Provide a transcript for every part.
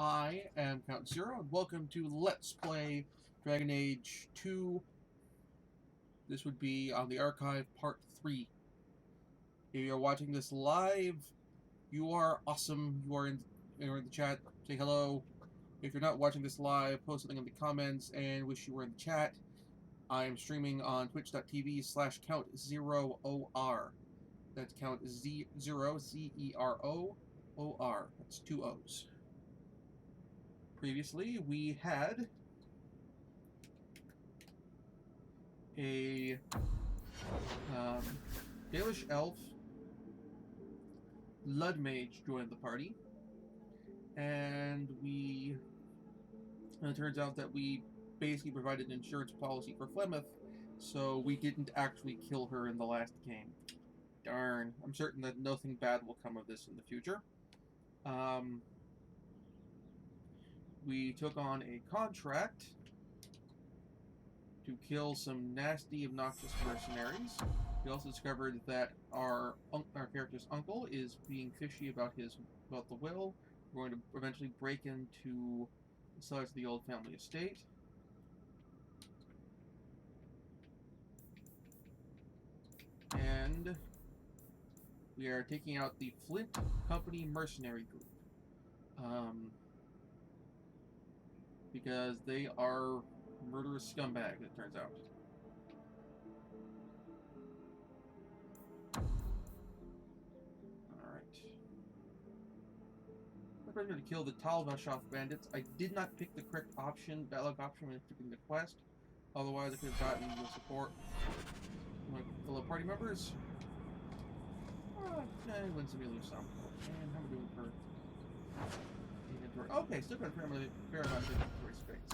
I am Count Zero, and welcome to Let's Play Dragon Age 2. This would be on the archive part 3. If you're watching this live, you are awesome. You're in the chat. Say hello. If you're not watching this live, post something in the comments and wish you were in the chat. I am streaming on twitch.tv/count0or. That's count Z0, Z-E-R-O-O-R. That's 2 O's. Previously, we had a Dalish elf Lud Mage joined the party, and it turns out that we basically provided an insurance policy for Flemeth, so we didn't actually kill her in the last game. Darn. I'm certain that nothing bad will come of this in the future. We took on a contract to kill some nasty, obnoxious mercenaries. We also discovered that our character's uncle is being fishy about the will. We're going to eventually break into the cellars of the old family estate. And we are taking out the Flint Company mercenary group. Because they are murderous scumbags, it turns out. I'm going to kill the Tal Vashoth bandits. I did not pick the correct dialogue option when picking the quest. Otherwise, I could have gotten the support from my fellow party members. Win some, lose some. And how am I doing for inventory? Okay, still got a fair amount of inventory space.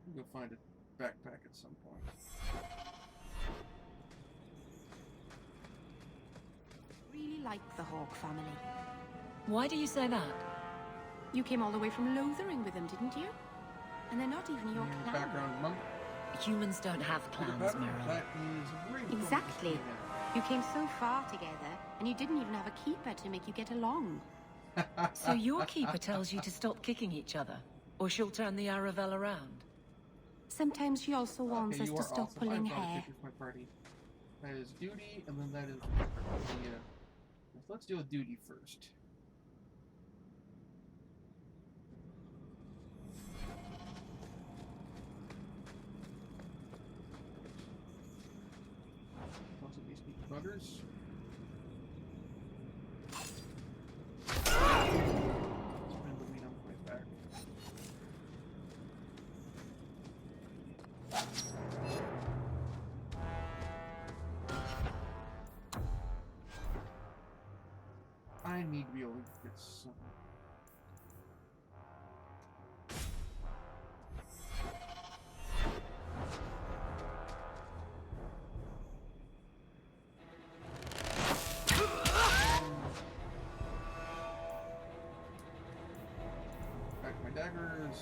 I'll go find a backpack at some point. Really like the Hawke family. Why do you say that? You came all the way from Lothering with them, didn't you? And they're not even your clan. Background monk. Humans don't have clans, Meryl. Exactly. You came so far together, and you didn't even have a keeper to make you get along. So your keeper tells you to stop kicking each other, or she'll turn the Aravel around? Sometimes she also wants us to stop pulling hair. That is duty, and then that is let's deal with duty first. Lots of these buggers. I need to be able to get some. Back my daggers.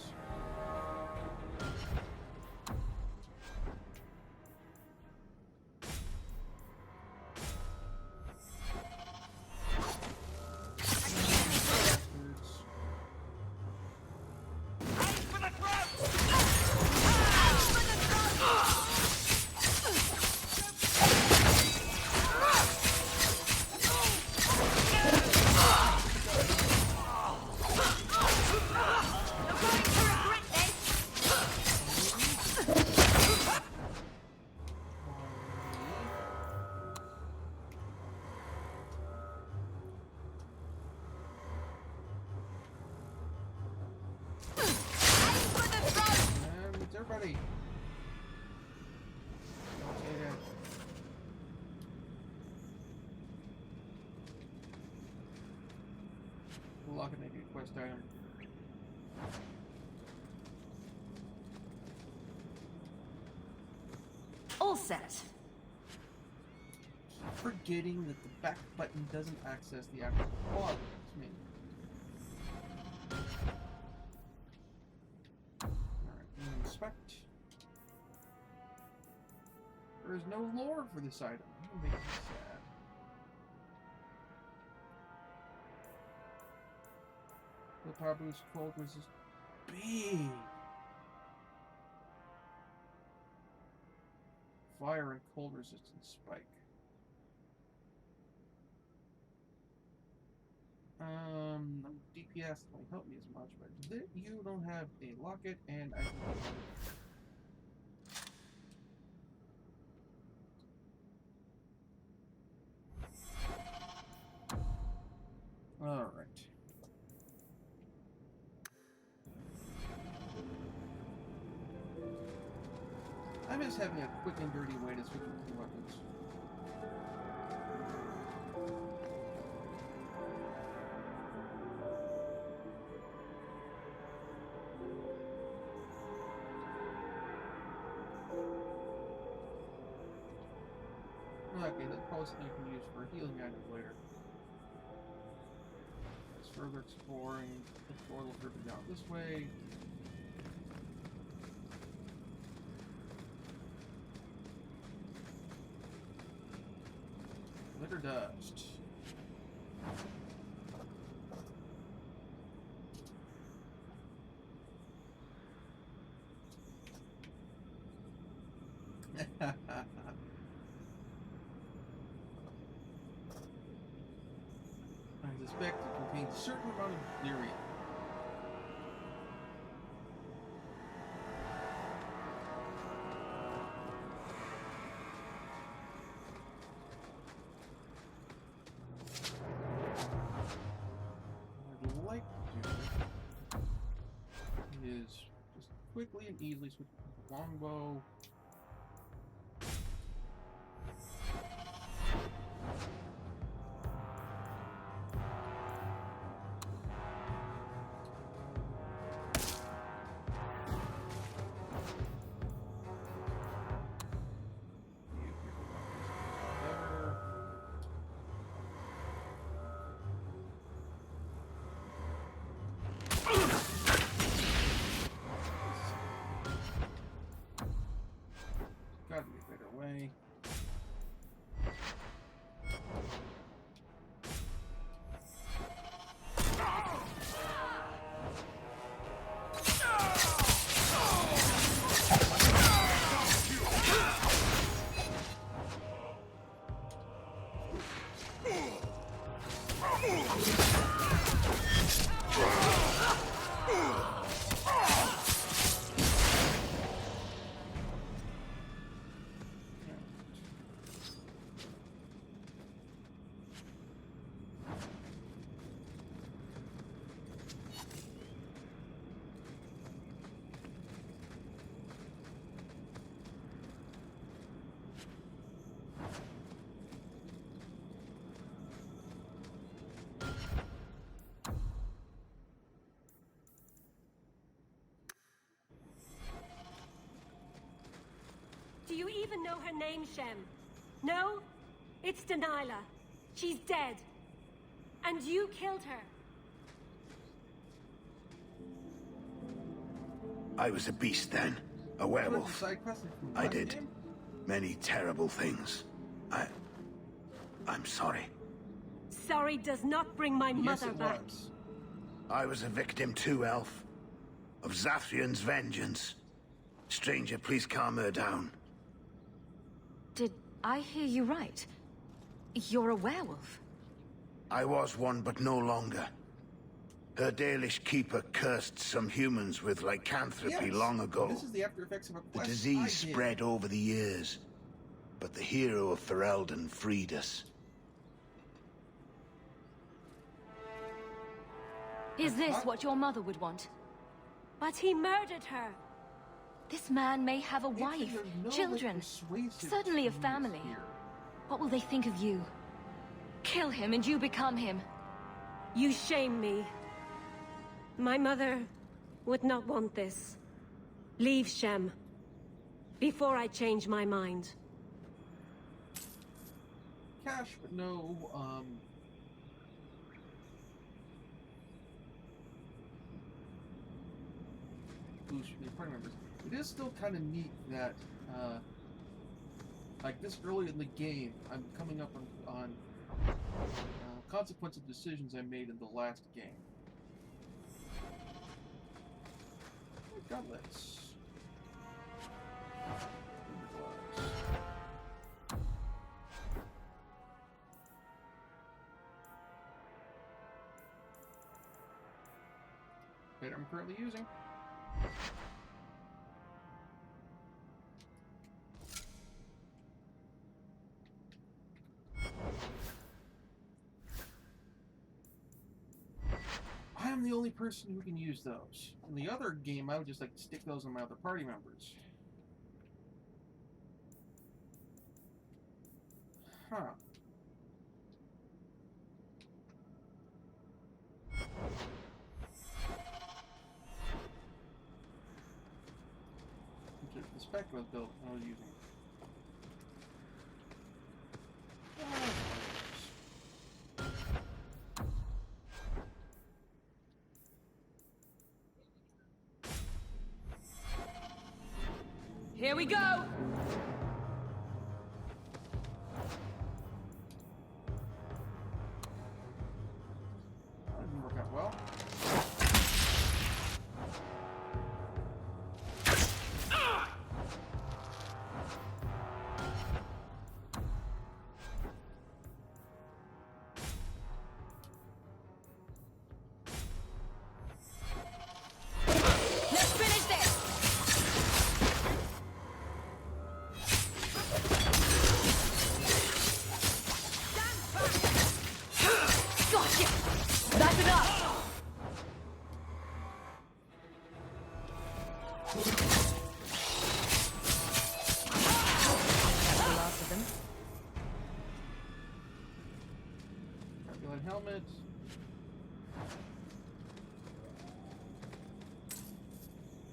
Everybody. Lock and make a quest item. All set. Forgetting that the back button doesn't access the actual quad. Alright, inspect. There is no lore for this item. That makes me sad. The power boost, cold resist. Big! Fire and cold resistance spike. DPS don't help me as much, but you don't have a locket, and I. All right. I miss having a quick and dirty way to switch between weapons. Okay, that's probably something you can use for healing items later. Let's further exploring. Explore a little further down this way. Litter dust. I suspect it contains a certain amount of lyrium. What I'd like to do is just quickly and easily switch to longbow. Gotta be a better way. Do you even know her name, Shem? No? It's Delilah. She's dead. And you killed her. I was a beast then. A werewolf. Side quest from I last did game? many terrible things. I'm sorry. Sorry does not bring my Yes, mother it back. was. I was a victim too, Elf. Of Zathrian's vengeance. Stranger, please calm her down. Did I hear you right? You're a werewolf? I was one, but no longer. Her Dalish keeper cursed some humans with lycanthropy Yes, long ago. This is the after effects of a The quest disease I did. spread over the years, but the hero of Ferelden freed us. Is this what your mother would want? But he murdered her. This man may have a If wife, there's no, like, children, persuasive certainly a means family. here. What will they think of you? Kill him and you become him. You shame me. My mother would not want this. Leave, Shem. Before I change my mind. Cash, but no, boost from the party members. It is still kind of neat that, like this early in the game, I'm coming up on consequence of decisions I made in the last game. Gauntlets. That I'm currently using. I am the only person who can use those. In the other game, I would just like stick those on my other party members. Huh. The spec was built I was using. Here we go! That didn't work out well. Let's finish this! Gotcha! That's enough! That's the last of them. Turbulent helmet.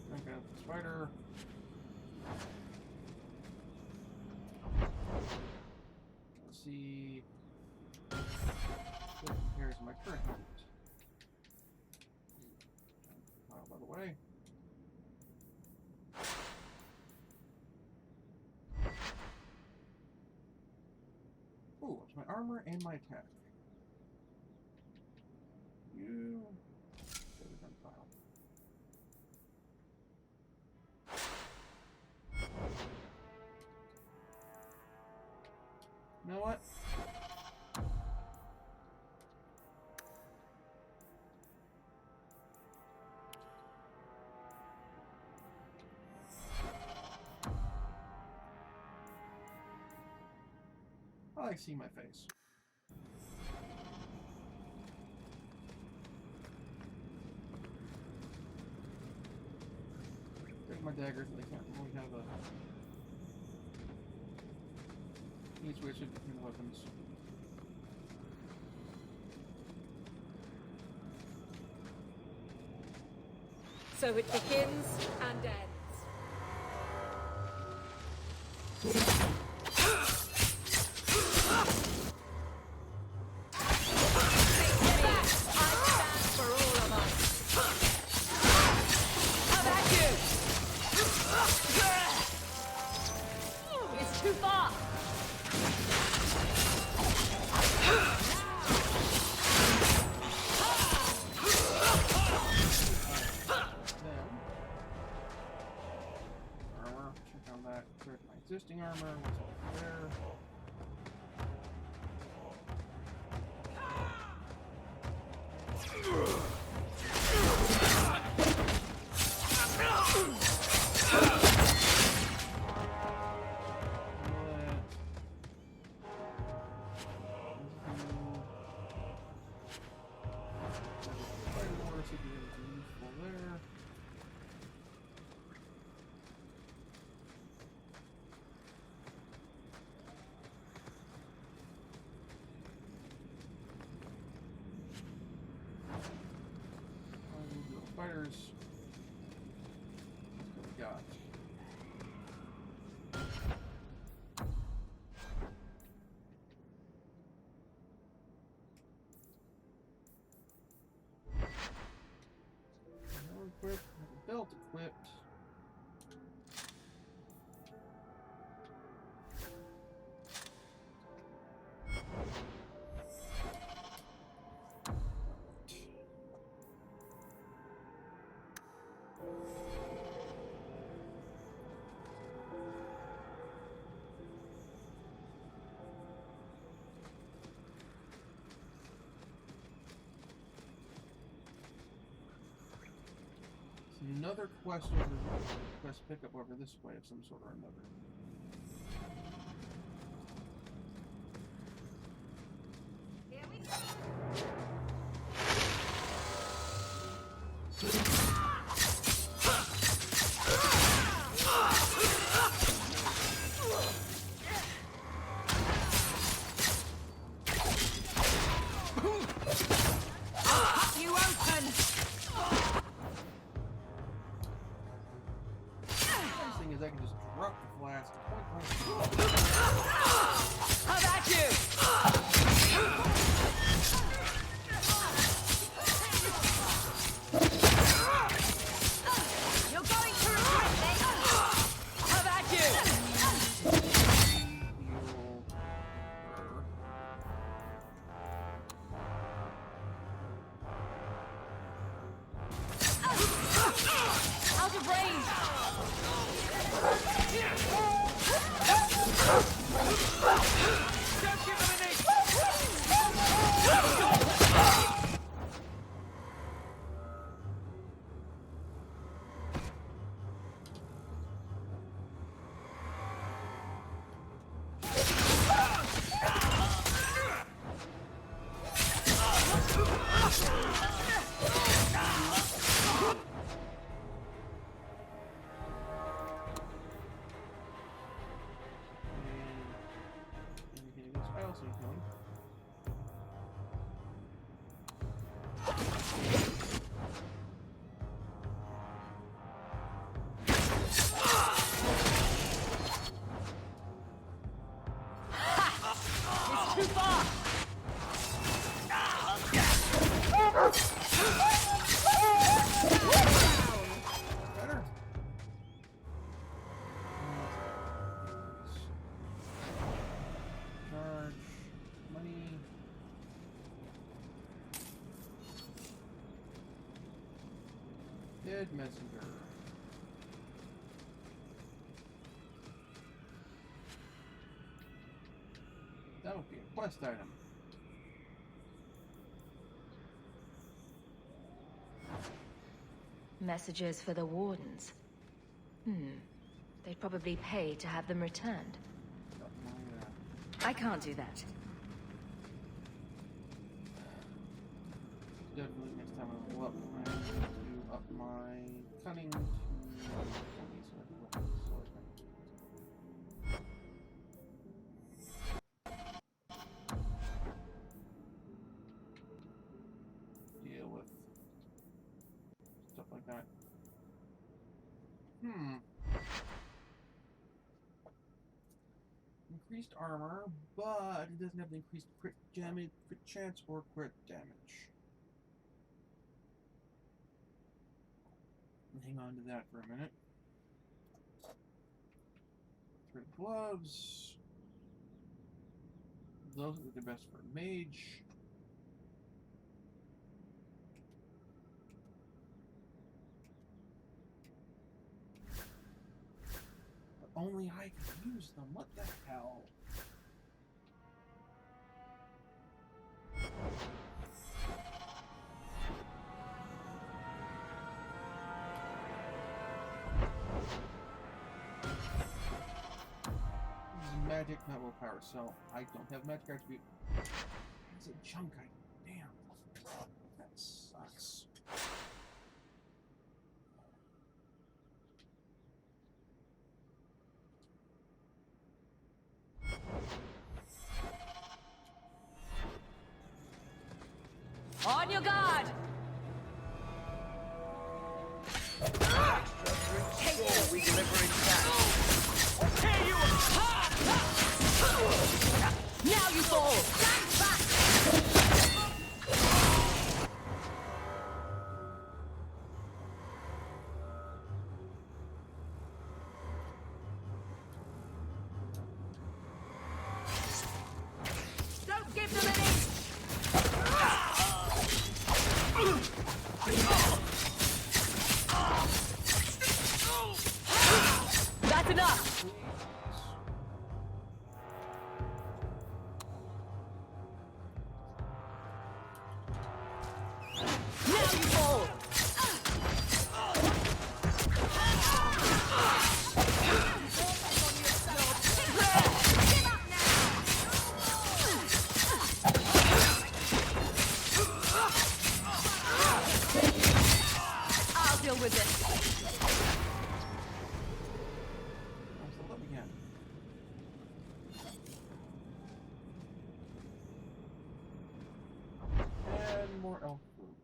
Drink out the spider. Let's see. What compares to my current helmet? By the way. Ooh, it's my armor and my attack. You. Go to gun file. You know what? I like seeing my face. There's my daggers, but I can't really have a... Need to switch it between weapons. So it begins and ends. It's too far! Armor, check on that. There's my existing armor. What's over there? Spiders. What we got? Equipped, belt equipped. another quest over quest pickup over this way of some sort or another. You open! Nice thing is I can just drop the flask point blank. How about you? You're going to regret this! How about you? Out of range! Don't give them an Anything else? I also need one. It's too far! Better. Charge. Money. Dead messenger. That would be a quest item. Messages for the Wardens. They'd probably pay to have them returned. Don't mind that. I can't do that. Definitely next time I will up my cunning to 20 so I can deal with stuff like that. Increased armor, but it doesn't have the increased crit damage, crit chance, or crit damage. Hang on to that for a minute. Thread gloves. Those are the best for mage. But only I can use them. What the hell? Magic, not willpower, so I don't have magic attribute. It's a junk item. Damn. That sucks. On your guard! We deliver in cash. Now you fall! Stand back! Don't give them any! That's enough! Now you fall! with this. So let me get. And more elf fruit.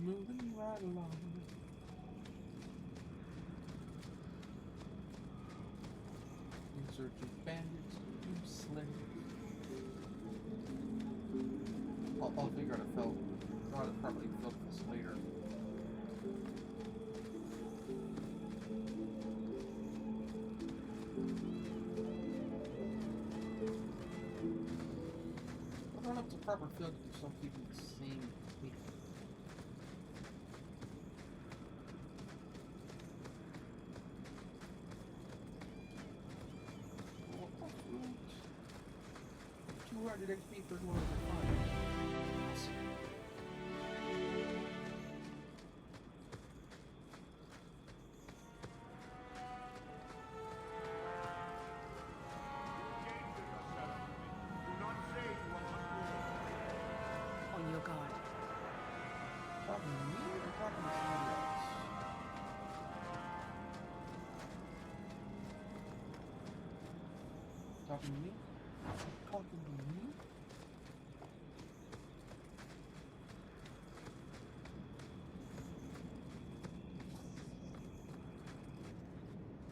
Moving right along. In search of bandits to slay. I'll figure out how to properly fill this later. I don't know if it's a proper fill because they're still keeping the same weight. Fruit. 200 XP for one of the fun. On your guard. Talking to me or talking to somebody else? Talking to me? Talking to me?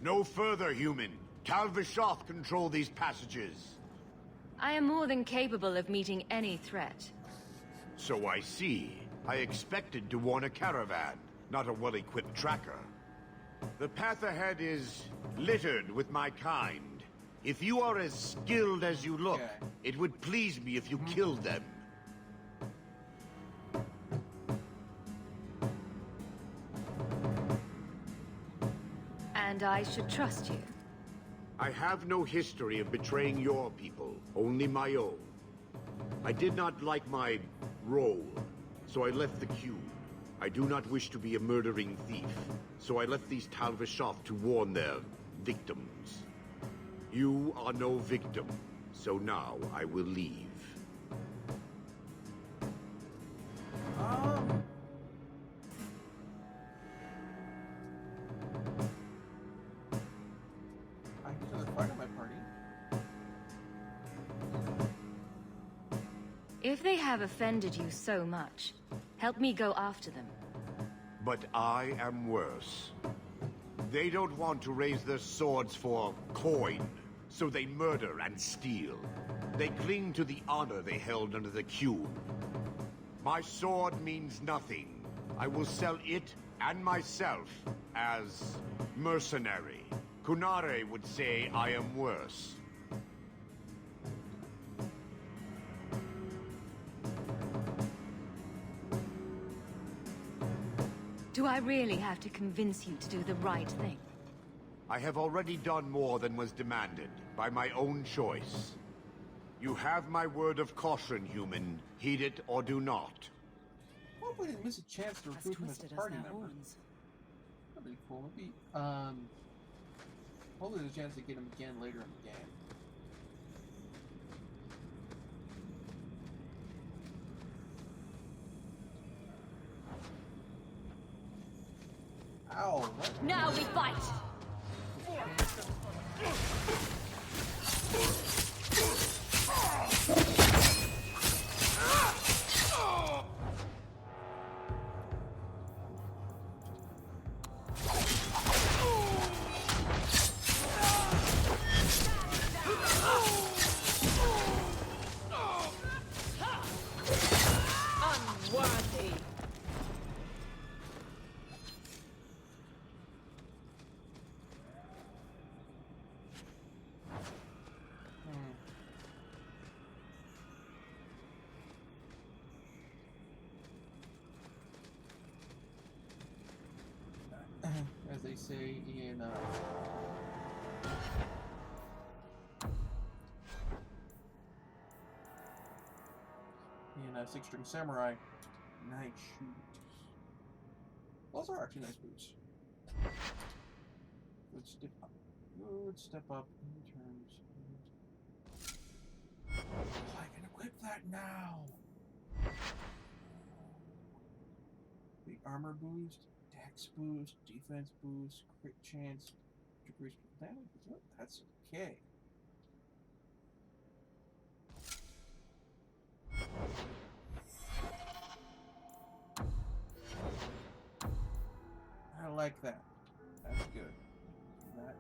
No further, human. Tal Vishoth control these passages. I am more than capable of meeting any threat. So I see. I expected to warn a caravan, not a well-equipped tracker. The path ahead is littered with my kind. If you are as skilled as you look, Okay. it would please me if you killed them. And I should trust you. I have no history of betraying your people, only my own. I did not like my role, so I left the queue. I do not wish to be a murdering thief, so I left these Tal Vishoth to warn their victims. You are no victim, so now I will leave. I can another fight on my party. If they have offended you so much, help me go after them. But I am worse. They don't want to raise their swords for coin, so they murder and steal. They cling to the honor they held under the Qun. My sword means nothing. I will sell it and myself as mercenary. Kunare would say I am worse. Do I really have to convince you to do the right thing? I have already done more than was demanded, by my own choice. You have my word of caution, human. Heed it or do not. What if we didn't miss a chance to As recruit him as a twisted as party their member? horns. That'd be cool. Maybe, hopefully there's a chance to get him again later in the game. Ow, what? Now we fight! Unworthy. As they say in, a 6-string samurai. Nice shoes. Those are actually nice boots. Good step up. Good step up in terms. Oh, I can equip that now. The armor boost, dex boost, defense boost, crit chance, decrease damage. That's okay. I like that. That's good. That.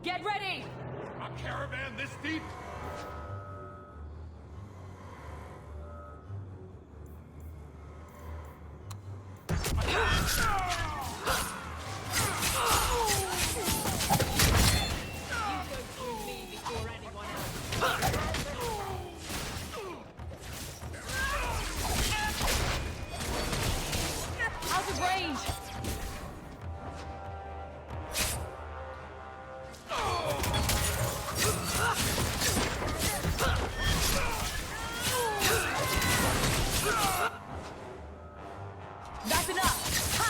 Get ready! A caravan this deep? Out of range! That's enough! Ha!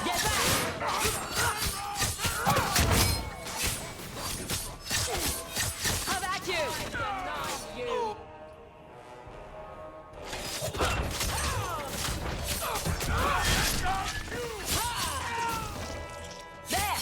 Get back! How about you? You. There!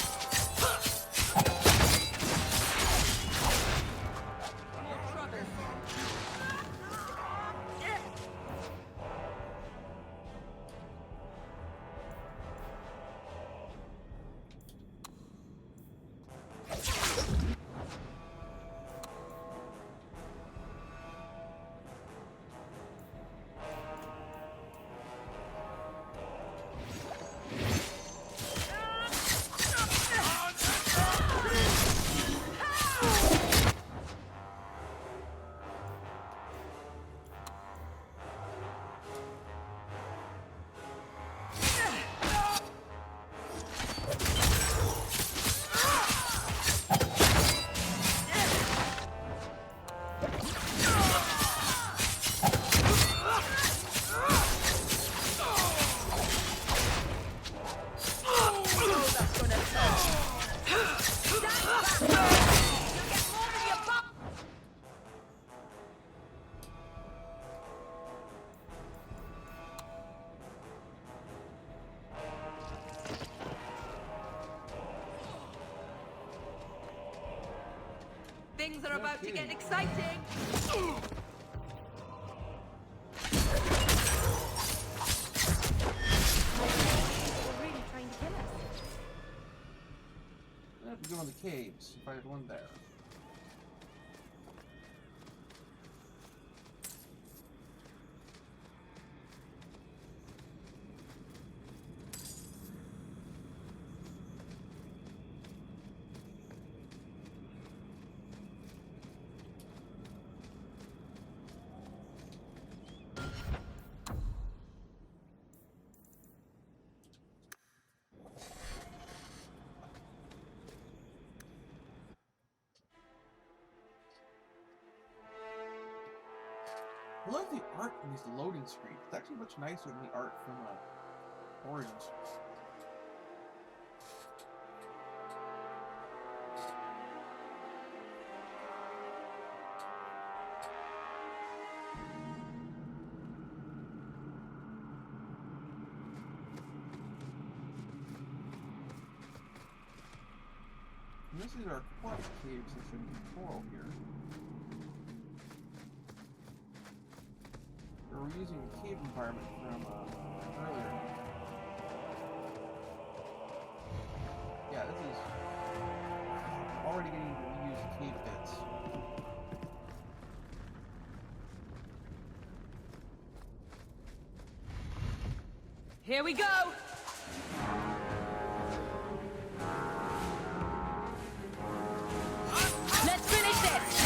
Things are about to get exciting! They're really trying to kill us. I have to go in the caves if I had one there. I love the art in these loading screens. It's actually much nicer than the art from Origins. And this is our quartz cave, so there should be coral here. We're using the cave environment from earlier. Yeah, this is already getting reused cave bits. Here we go! Let's finish this!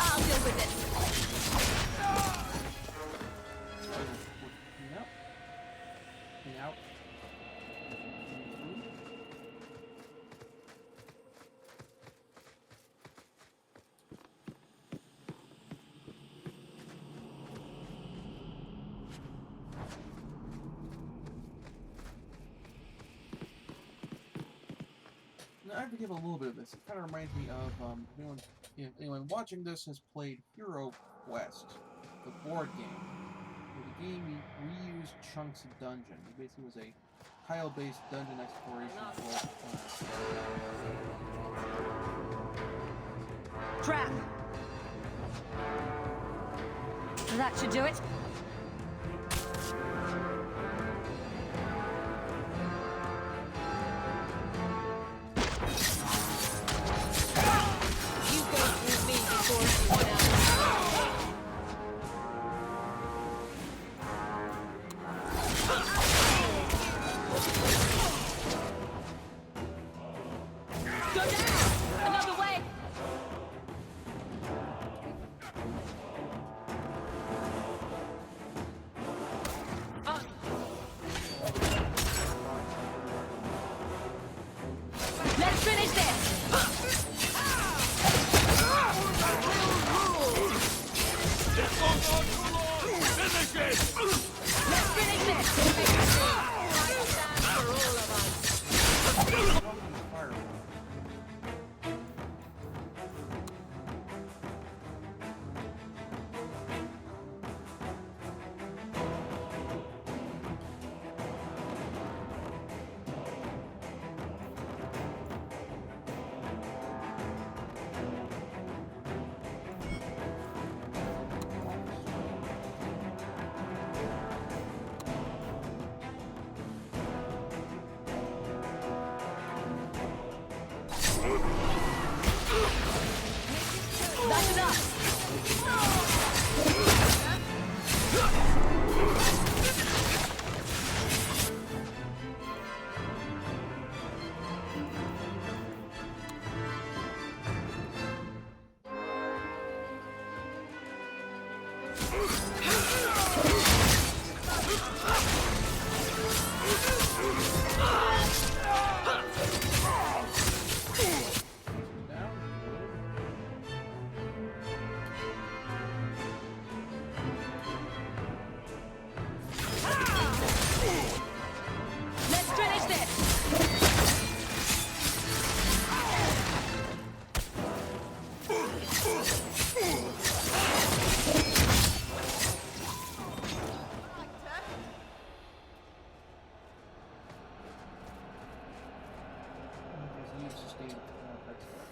I'll deal with it. Yep. And out. Now, I have to give a little bit of this. It kind of reminds me of if anyone watching this has played Hero Quest, the board game. The game reused chunks of dungeon. It basically was a tile-based dungeon exploration for Trap. That should do it. You go through me before anyone else. Go down! Another way! Let's finish this! Let's finish this! fire. That's enough! Let's finish this! Because you sustained effects for it.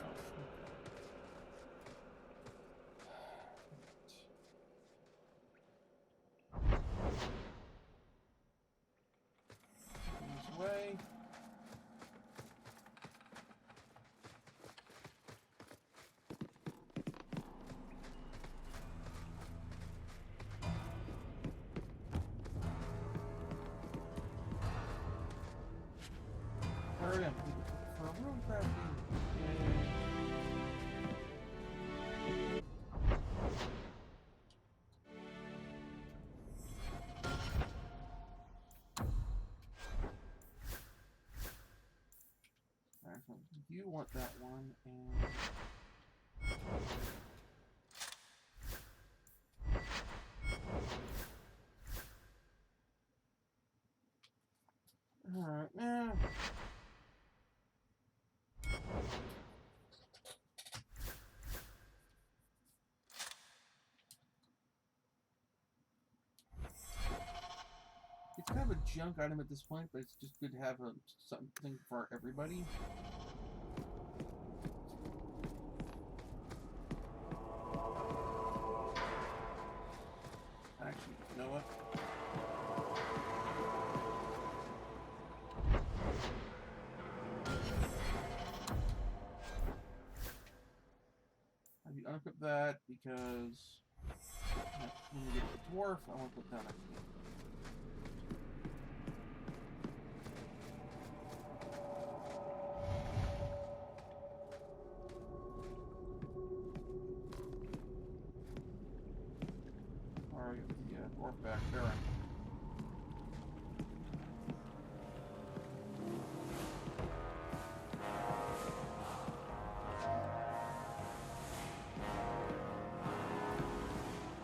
This way. Hurry up. For room crafting. Alright, so you want that one, and alright, now junk item at this point, but it's just good to have something for everybody. Actually, you know what? I need to unequip that because when we get to the dwarf, I want to put that on. Or the dwarf back there.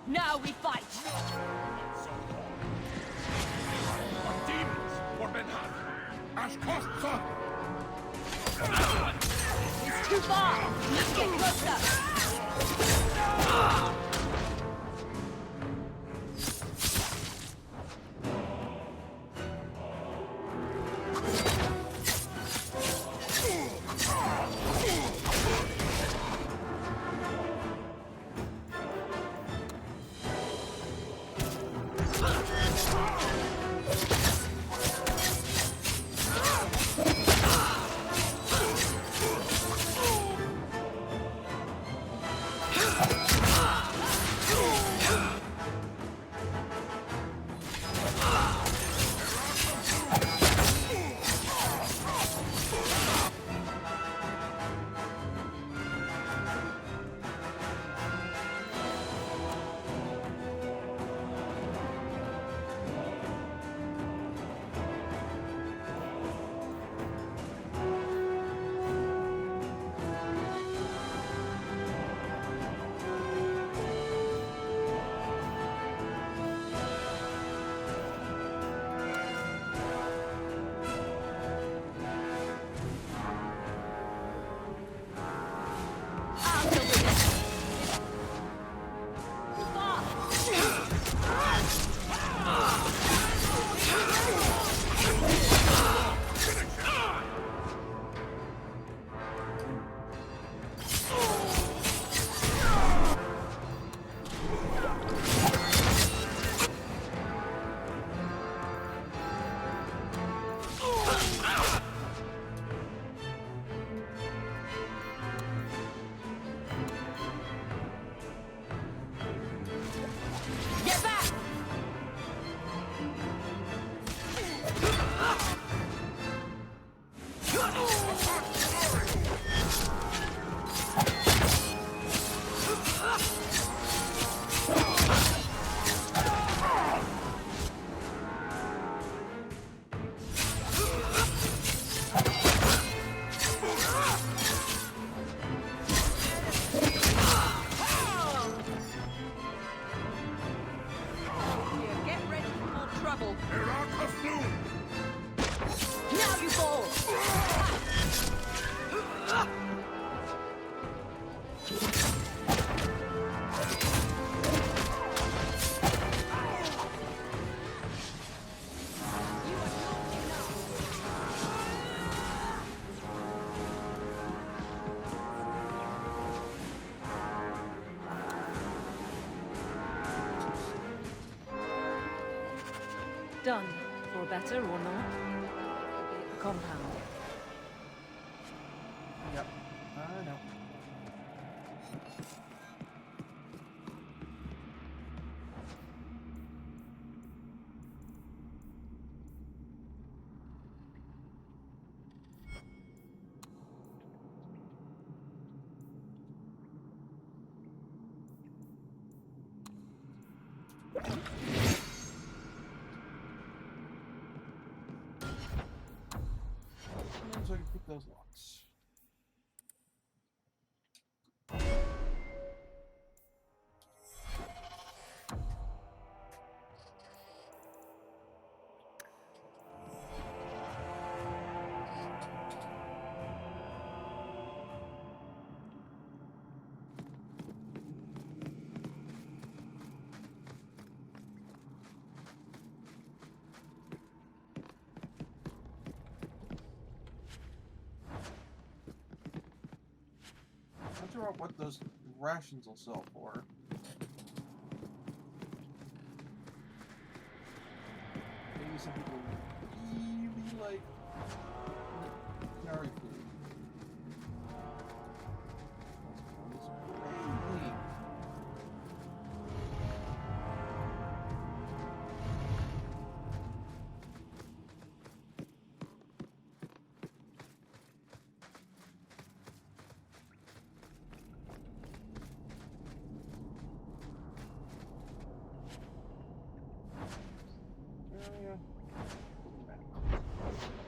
Now we fight! What demons? Forbidden! As costs up! It's too far! Let's get closer! Done. For better or not. The compound. Yep. I know. So I can pick those locks. figure out what those rations will sell for. Maybe some people really like Nari food.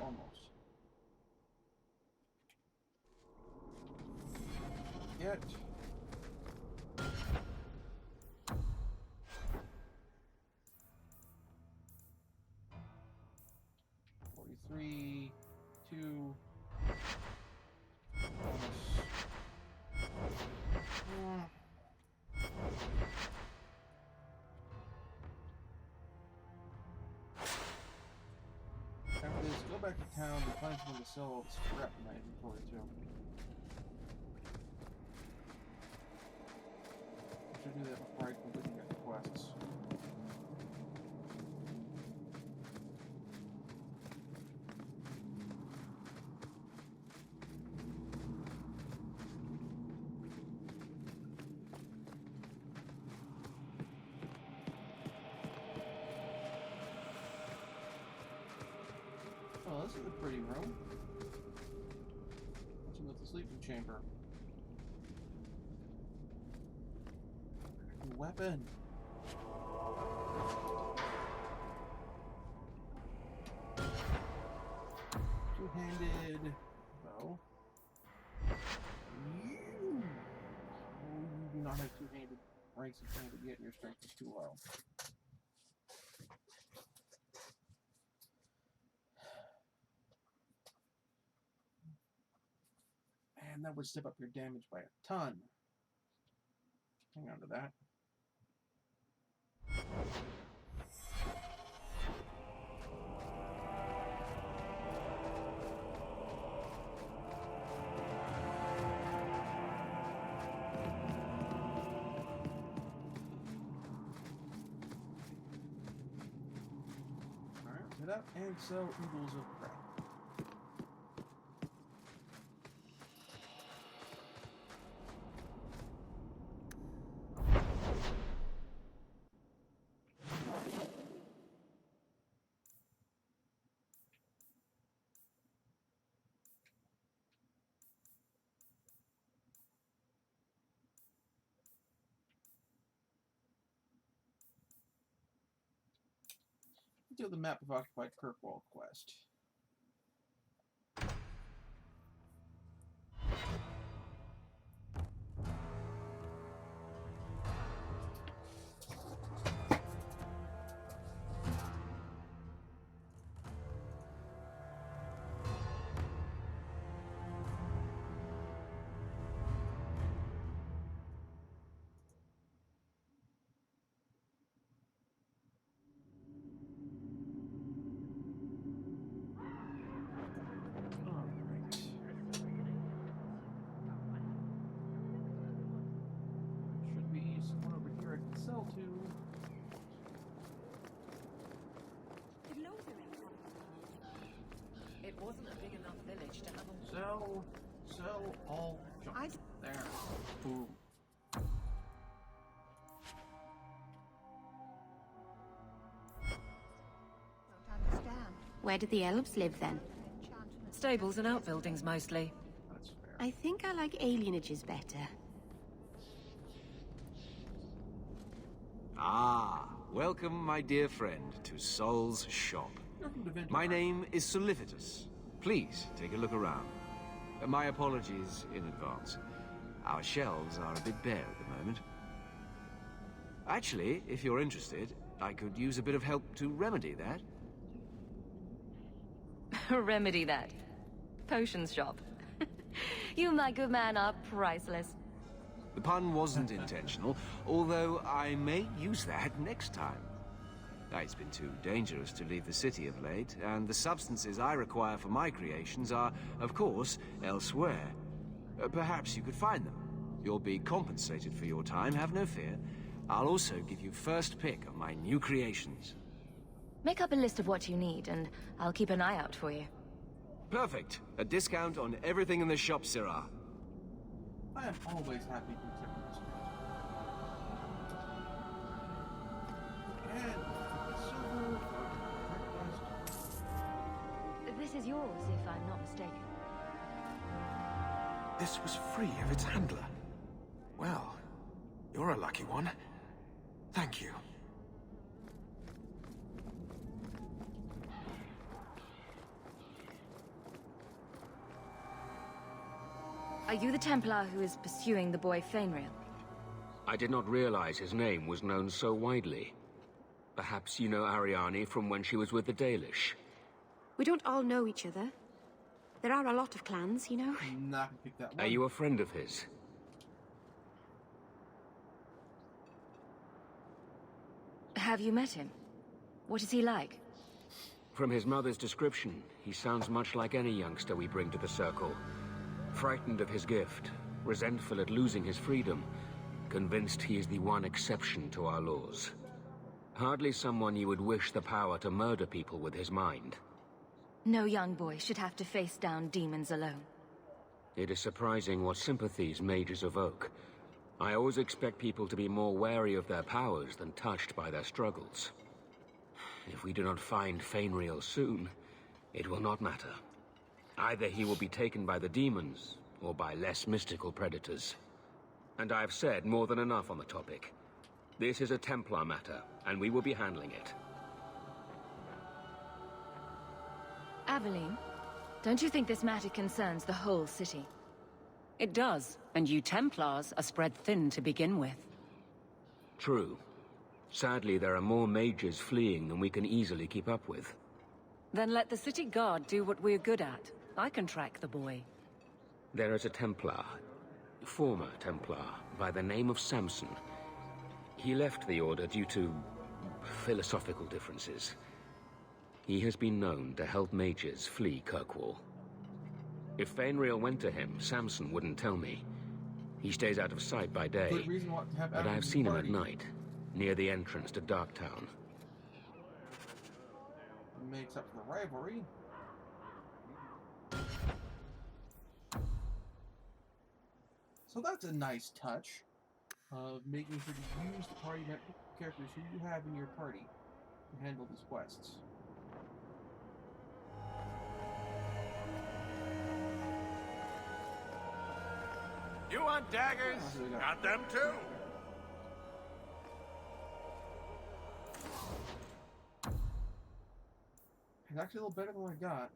Almost. Yet. $43, 2. After this, go back to town and find someone to sell all the scrap in my inventory too. I should do that before I completely get the quests. Oh, this is a pretty room. What's with the sleeping chamber? Weapon. Two-handed bow. You. Oh, you do not have two-handed ranks of handed yet, and your strength is too low. And that would step up your damage by a ton. Hang on to that. Alright, hit up and sell Eagles of Prey. Do the map of occupied Kirkwall quest. Sell to. It wasn't a big enough village to have a... Sell all junk. There. Boom. Where did the elves live then? Stables and outbuildings mostly. That's fair. I think I like alienages better. Ah, welcome, my dear friend, to Sol's shop. My name is Solivitus. Please take a look around. My apologies in advance. Our shelves are a bit bare at the moment. Actually, if you're interested, I could use a bit of help to remedy that. Remedy that. Potions shop. You, my good man, are priceless. The pun wasn't intentional, although I may use that next time. It's been too dangerous to leave the city of late, and the substances I require for my creations are, of course, elsewhere. Perhaps you could find them, You'll be compensated for your time, have no fear. I'll also give you first pick of my new creations. Make up a list of what you need, and I'll keep an eye out for you. Perfect. A discount on everything in the shop, Syrah. I am always happy to accept this. And silver for This is yours, if I'm not mistaken. This was free of its handler. Well, you're a lucky one. Thank you. Are you the Templar who is pursuing the boy Fainriel? I did not realize his name was known so widely. Perhaps you know Ariane from when she was with the Dalish. We don't all know each other. There are a lot of clans, you know. I'm not gonna pick that one. Are you a friend of his? Have you met him? What is he like? From his mother's description, he sounds much like any youngster we bring to the Circle. Frightened of his gift, resentful at losing his freedom, convinced he is the one exception to our laws. Hardly someone you would wish the power to murder people with his mind. No young boy should have to face down demons alone. It is surprising what sympathies mages evoke. I always expect people to be more wary of their powers than touched by their struggles. If we do not find Fainriel soon, it will not matter. Either he will be taken by the demons, or by less mystical predators. And I have said more than enough on the topic. This is a Templar matter, and we will be handling it. Aveline, don't you think this matter concerns the whole city? It does, and you Templars are spread thin to begin with. True. Sadly, there are more mages fleeing than we can easily keep up with. Then let the city guard do what we're good at. I can track the boy. There is a Templar, former Templar, by the name of Samson. He left the Order due to philosophical differences. He has been known to help mages flee Kirkwall. If Fainriel went to him, Samson wouldn't tell me. He stays out of sight by day, Good reason not to have but I have Aveline seen him at party. night, near the entrance to Darktown. Makes up for the rivalry. So that's a nice touch of making sure to use the party characters who you have in your party to handle these quests. You want daggers? Oh, here we go. Got them too. It's actually a little better than what I got.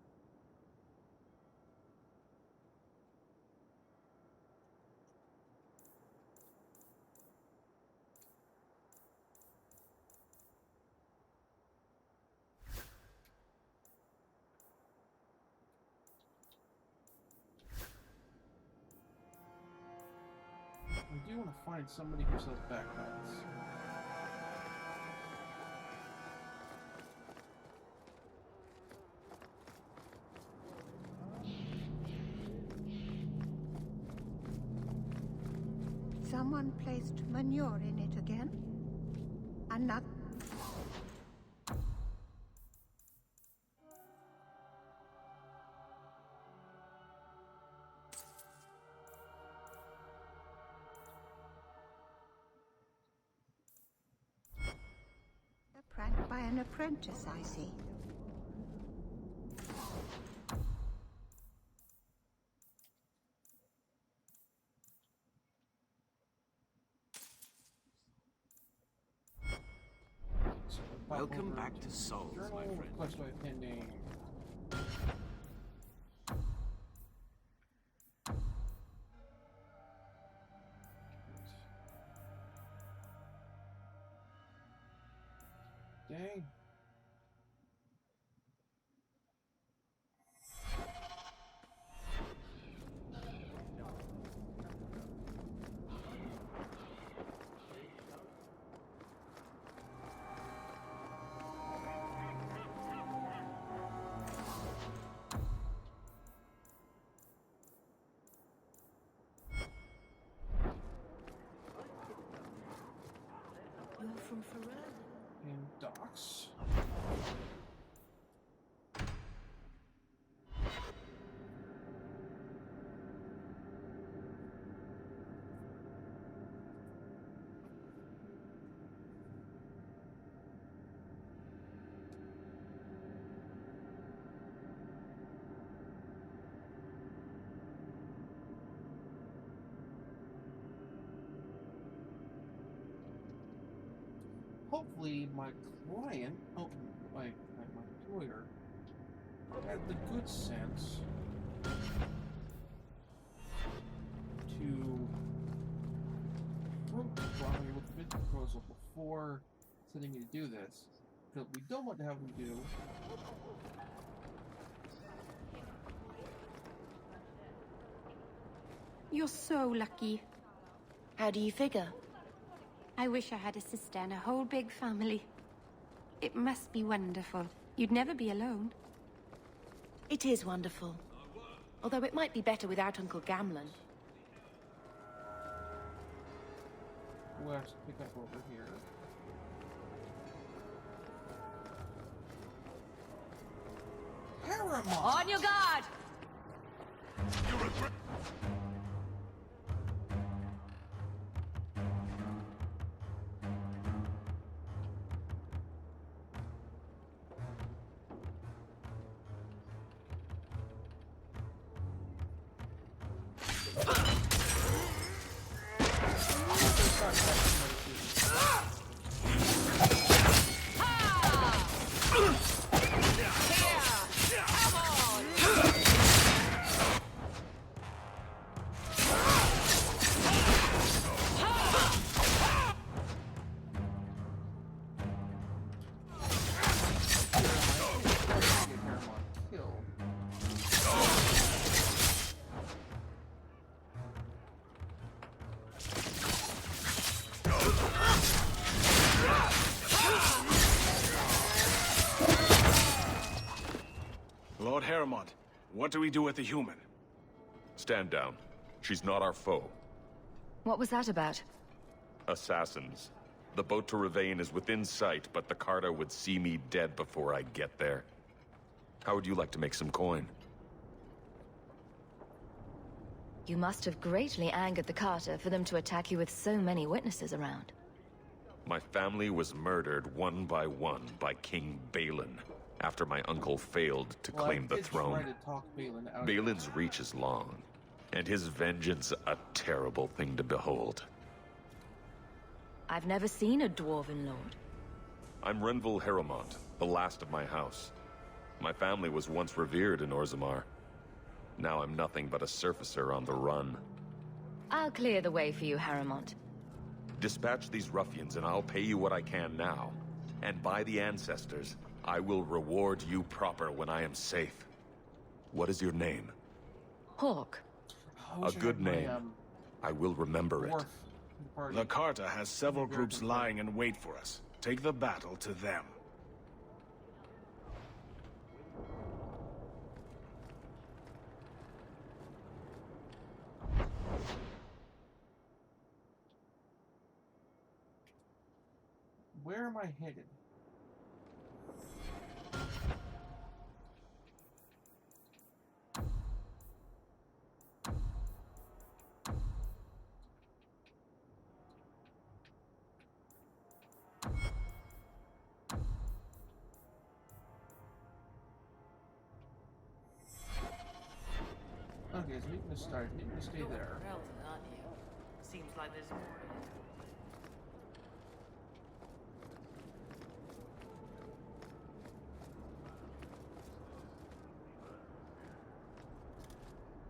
I do want to find somebody who sells backpacks. Someone placed manure in it again? And not... A prank by an apprentice, I see. Welcome back to Souls, my Journal friend. request by pending. Dang. room for Ren. And docks. Hopefully my client, my employer, had the good sense to approach Ronnie with the bid proposal before sending me to do this. Because we don't want to have them do You're so lucky. How do you figure? I wish I had a sister and a whole big family. It must be wonderful. You'd never be alone. It is wonderful. Although it might be better without Uncle Gamlen. we'll have to pick up over here. Paramount! On your guard! Lord Heremont, what do we do with the human? Stand down. She's not our foe. What was that about? Assassins. The boat to Rivain is within sight, but the Carta would see me dead before I get there. How would you like to make some coin? You must have greatly angered the Carter for them to attack you with so many witnesses around. My family was murdered one by King Balin, after my uncle failed to claim the throne. Balin's reach is long, and his vengeance a terrible thing to behold. I've never seen a Dwarven Lord. I'm Renville Heremont, the last of my house. My family was once revered in Orzammar. Now I'm nothing but a surfacer on the run. I'll clear the way for you, Heremont. Dispatch these ruffians and I'll pay you what I can now. And by the ancestors, I will reward you proper when I am safe. What is your name? Hawke. A good name. I will remember it. The Carta has several groups lying in wait for us. Take the battle to them. Where am I headed? Okay, so we can start. We can stay there. Seems like there's more.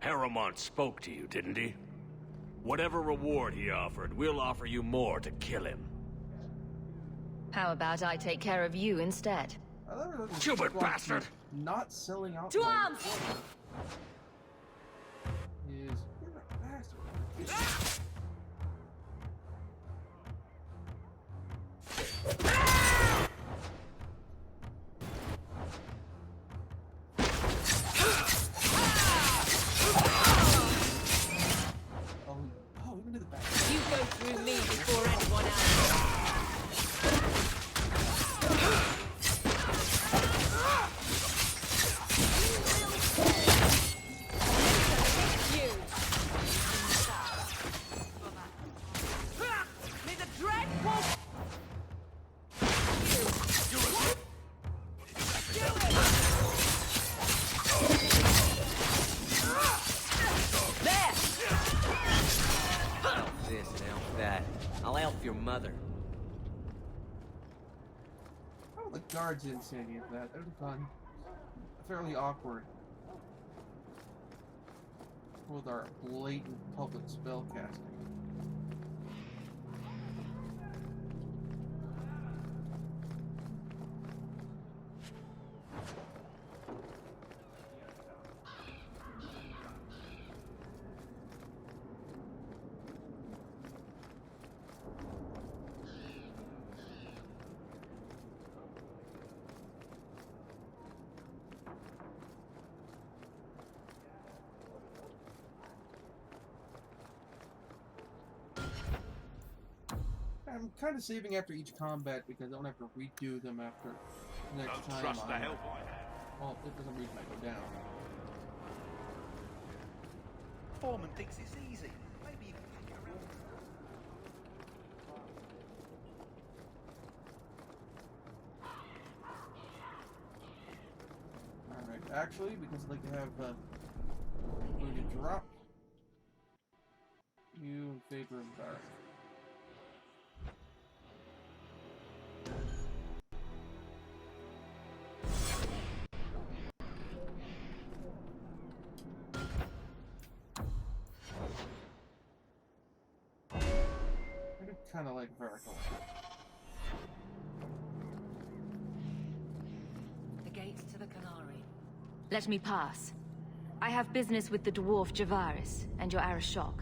Heremont spoke to you, didn't he? Whatever reward he offered, we'll offer you more to kill him. How about I take care of you instead? Stupid bastard! Not selling out. To arms! Is you're a bastard. You go through me before anyone else. that. I'll elf your mother. Oh, the guards didn't say any of that. That would have gone fairly awkward with our blatant public spellcasting. I'm kind of saving after each combat because I don't have to redo them after the next time. Trust the Hellboy. Well, if for some reason I go down. Foreman thinks it's easy. Maybe you can take it around. Alright, actually, because I'd like to have Wounded drop you in favor of Dark. Kind of like vertical. The gates to the Canary. Let me pass. I have business with the dwarf Javaris and your Arashok.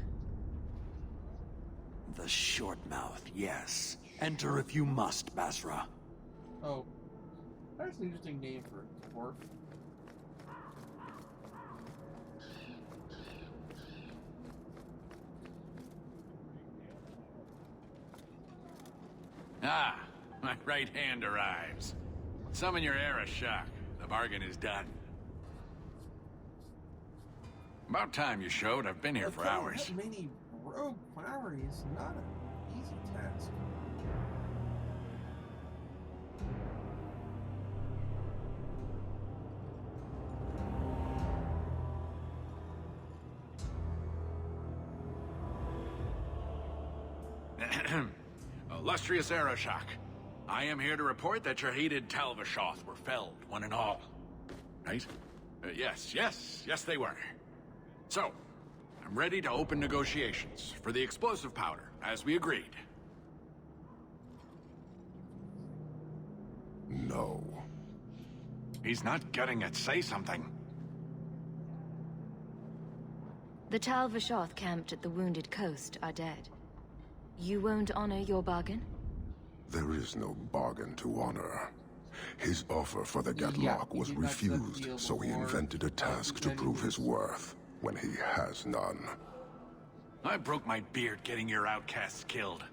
The short mouth, yes. Enter if you must, Basra. Oh, that's an interesting name for a dwarf. Ah, my right hand arrives. Summon your Arashok. The bargain is done. About time you showed. I've been here for hours. Many rogue quarry is not an easy task. Illustrious Arashok, I am here to report that your hated Tal-Vashoth were felled, one and all. Right? Yes, they were. So, I'm ready to open negotiations for the explosive powder, as we agreed. No. He's not getting it. Say something. The Tal-Vashoth camped at the Wounded Coast are dead. You won't honor your bargain? There is no bargain to honor. His offer for the Gatlock was refused, so he invented a task to prove his worth, when he has none. I broke my beard getting your outcasts killed.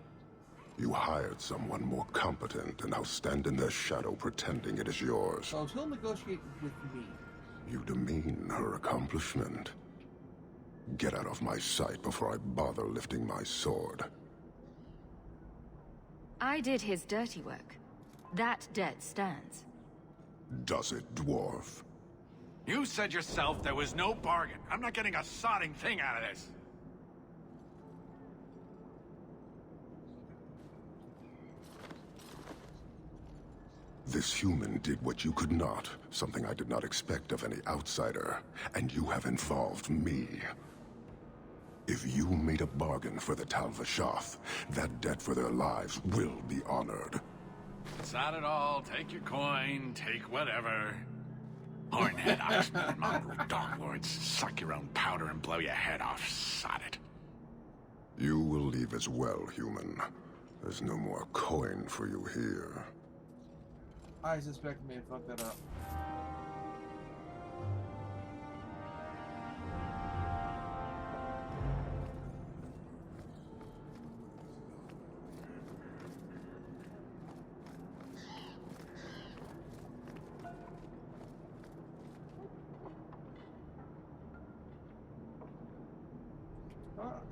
You hired someone more competent and now stand in their shadow pretending it is yours. So he'll negotiate with me. You demean her accomplishment. Get out of my sight before I bother lifting my sword. I did his dirty work. That debt stands. Does it, dwarf? You said yourself there was no bargain. I'm not getting a sodding thing out of this. This human did what you could not, something I did not expect of any outsider, and you have involved me. If you made a bargain for the Tal-Vashoth, that debt for their lives will be honored. Sod it all, take your coin, take whatever. Hornhead, Oxman, mongrel dog lords, suck your own powder and blow your head off, sod it. You will leave as well, human. There's no more coin for you here. I suspect I may have fucked that up.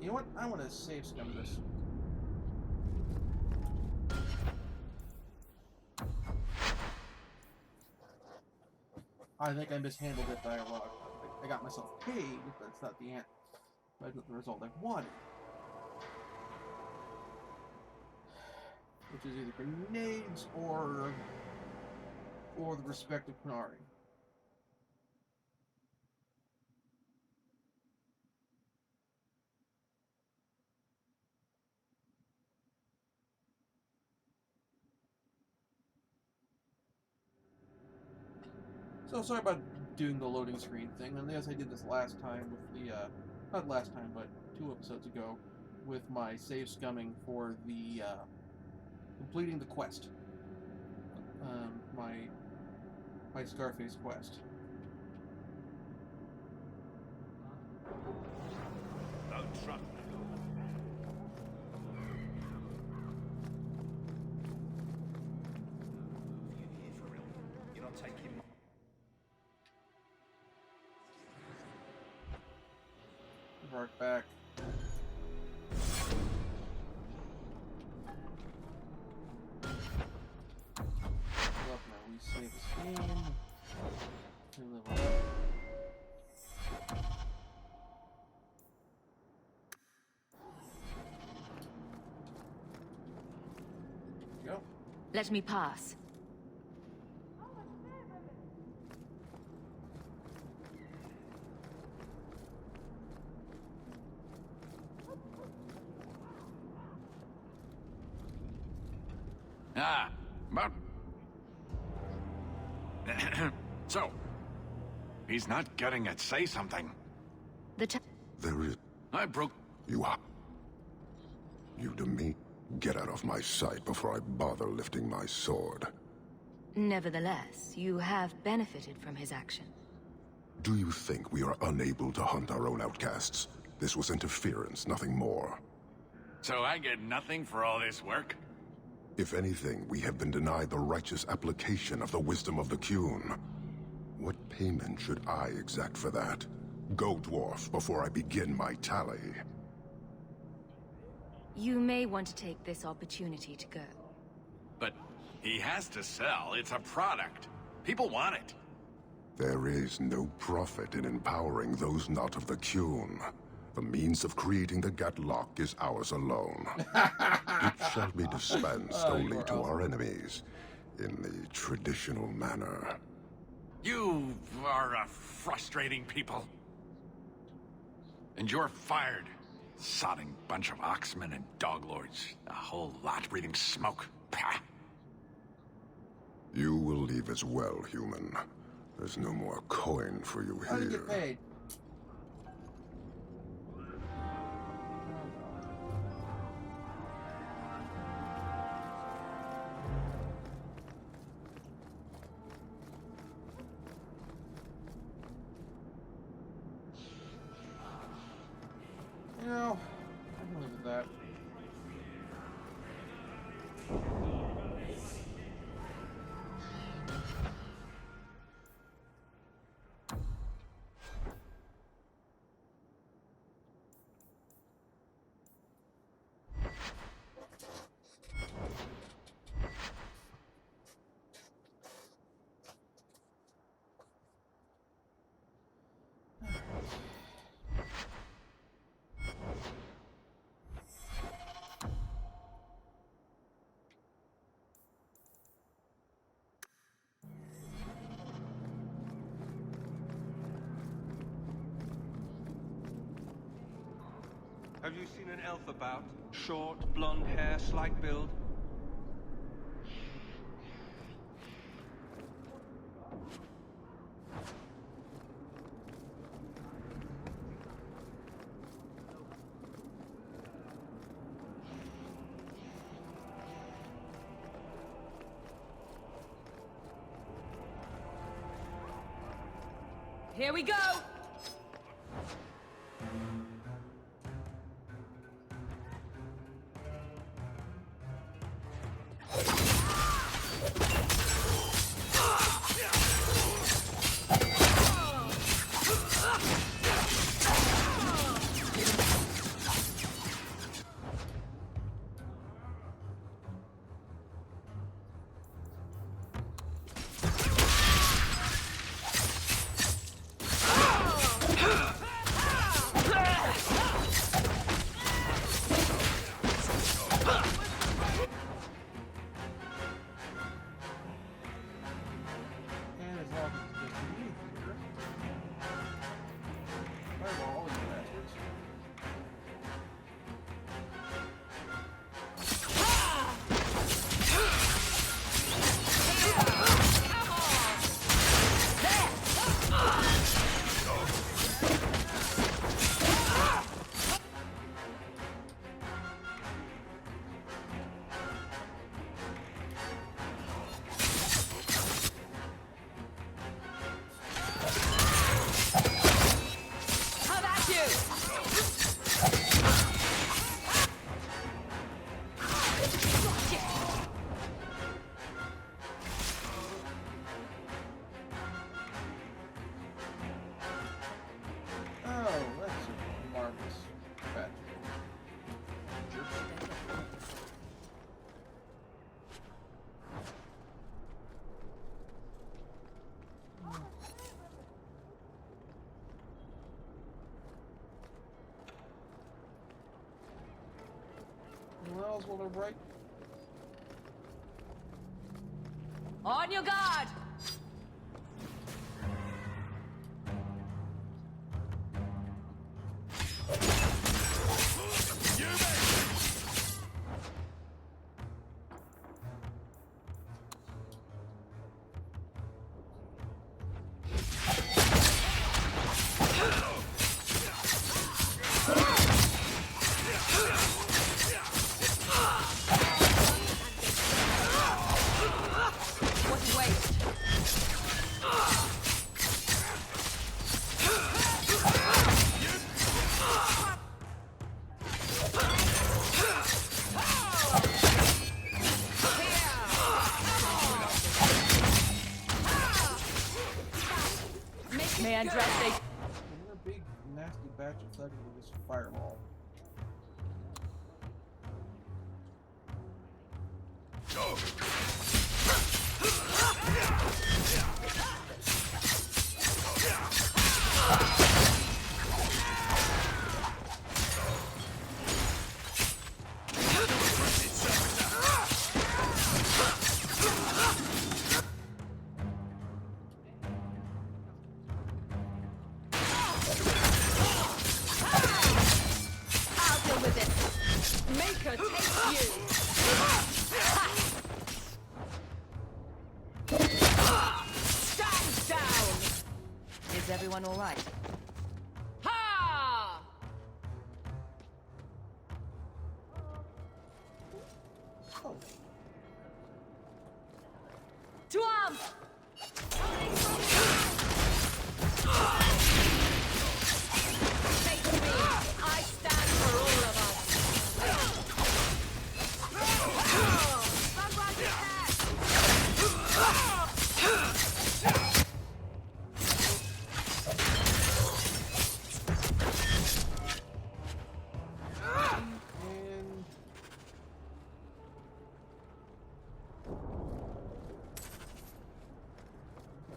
You know what? I want to save scum this. I think I mishandled that dialogue. I got myself paid, but it's not the end. That's not the result I wanted. which is either grenades or the respective Qunari. So sorry about doing the loading screen thing, and yes, I did this last time with the, not last time, but 2 episodes ago, with my save scumming for the, completing the quest. My Scarface quest. Don't trust me. Mark back. Up now, we save this game. Go. Let me pass. But... So, he's not getting it. Say something. There is... I broke... You to me? Get out of my sight before I bother lifting my sword. Nevertheless, you have benefited from his action. Do you think we are unable to hunt our own outcasts? This was interference, nothing more. So I get nothing for all this work? If anything, we have been denied the righteous application of the wisdom of the Qun. What payment should I exact for that? Go, dwarf, before I begin my tally. You may want to take this opportunity to go. But he has to sell. It's a product. People want it. There is no profit in empowering those not of the Qun. The means of creating the Gatlock is ours alone. It shall be dispensed only to our enemies, in the traditional manner. You are a frustrating people. And you're fired. Sodding bunch of oxmen and doglords. A whole lot breathing smoke. Pah. You will leave as well, human. There's no more coin for you here. How do you get paid? No, I can live with that. Have you seen an elf about? Short, blonde hair, slight build? Here we go! smiles while they're bright. On your guard! Man, dress they. Another big, nasty batch of thugging with this fireball. Is everyone all right? Ha! Oh. To arms! Face me! I stand for all of us!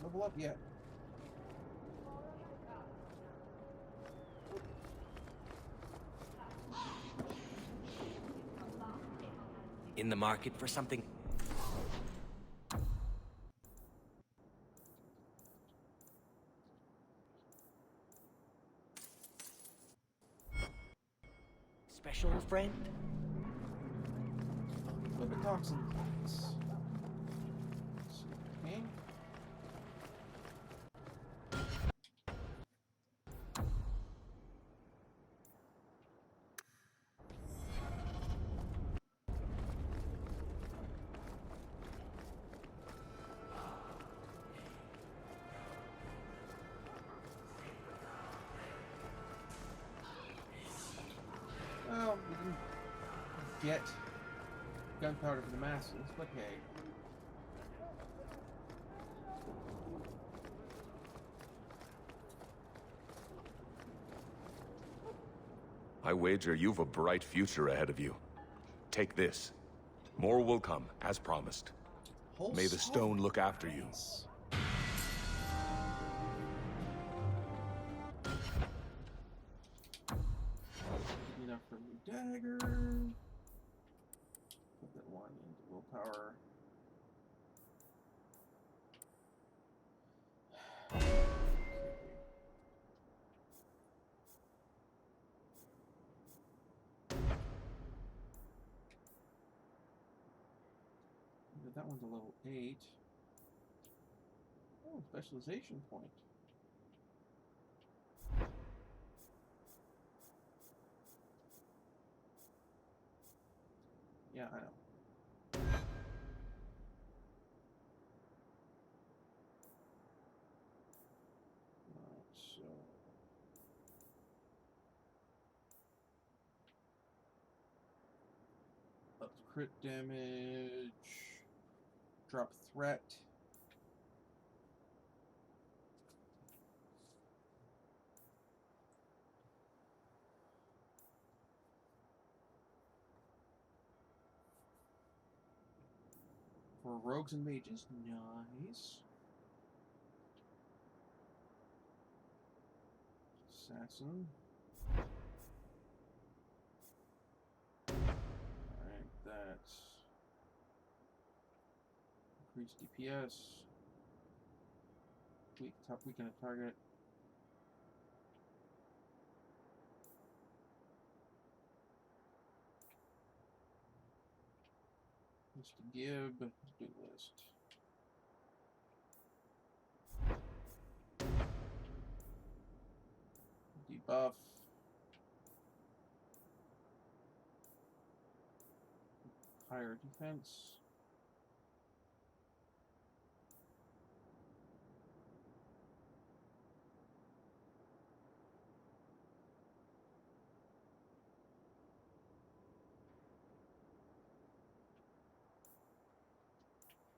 Level up yet. In the market for something? Special, friend? Look at toxins. Okay. Well, we didn't get gunpowder for the masses, but hey. I wager you've a bright future ahead of you. Take this. More will come, as promised. May the stone look after you. Enough for a new dagger. Put that one into willpower. That one's a level 8. Oh, specialization point. Yeah, I know. So up crit damage, drop threat. For rogues and mages, nice. Assassin. Alright. increase DPS. Weaken a target. Mr. Gibb, do list. Debuff. Higher defense.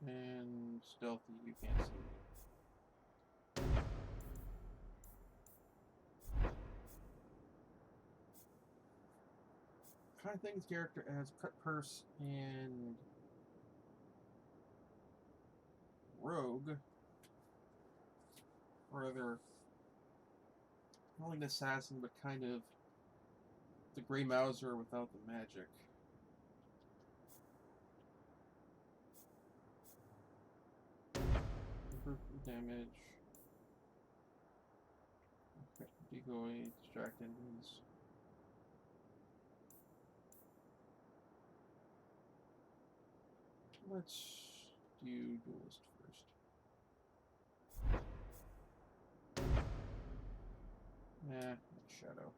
And stealthy, you can't see me. Kind of things character has cut purse and rogue, or other, not like an assassin, but kind of the Grey Mouser without the magic. Damage. Okay, decoy, distract enemies. Let's do duelist first. Nah, shadow.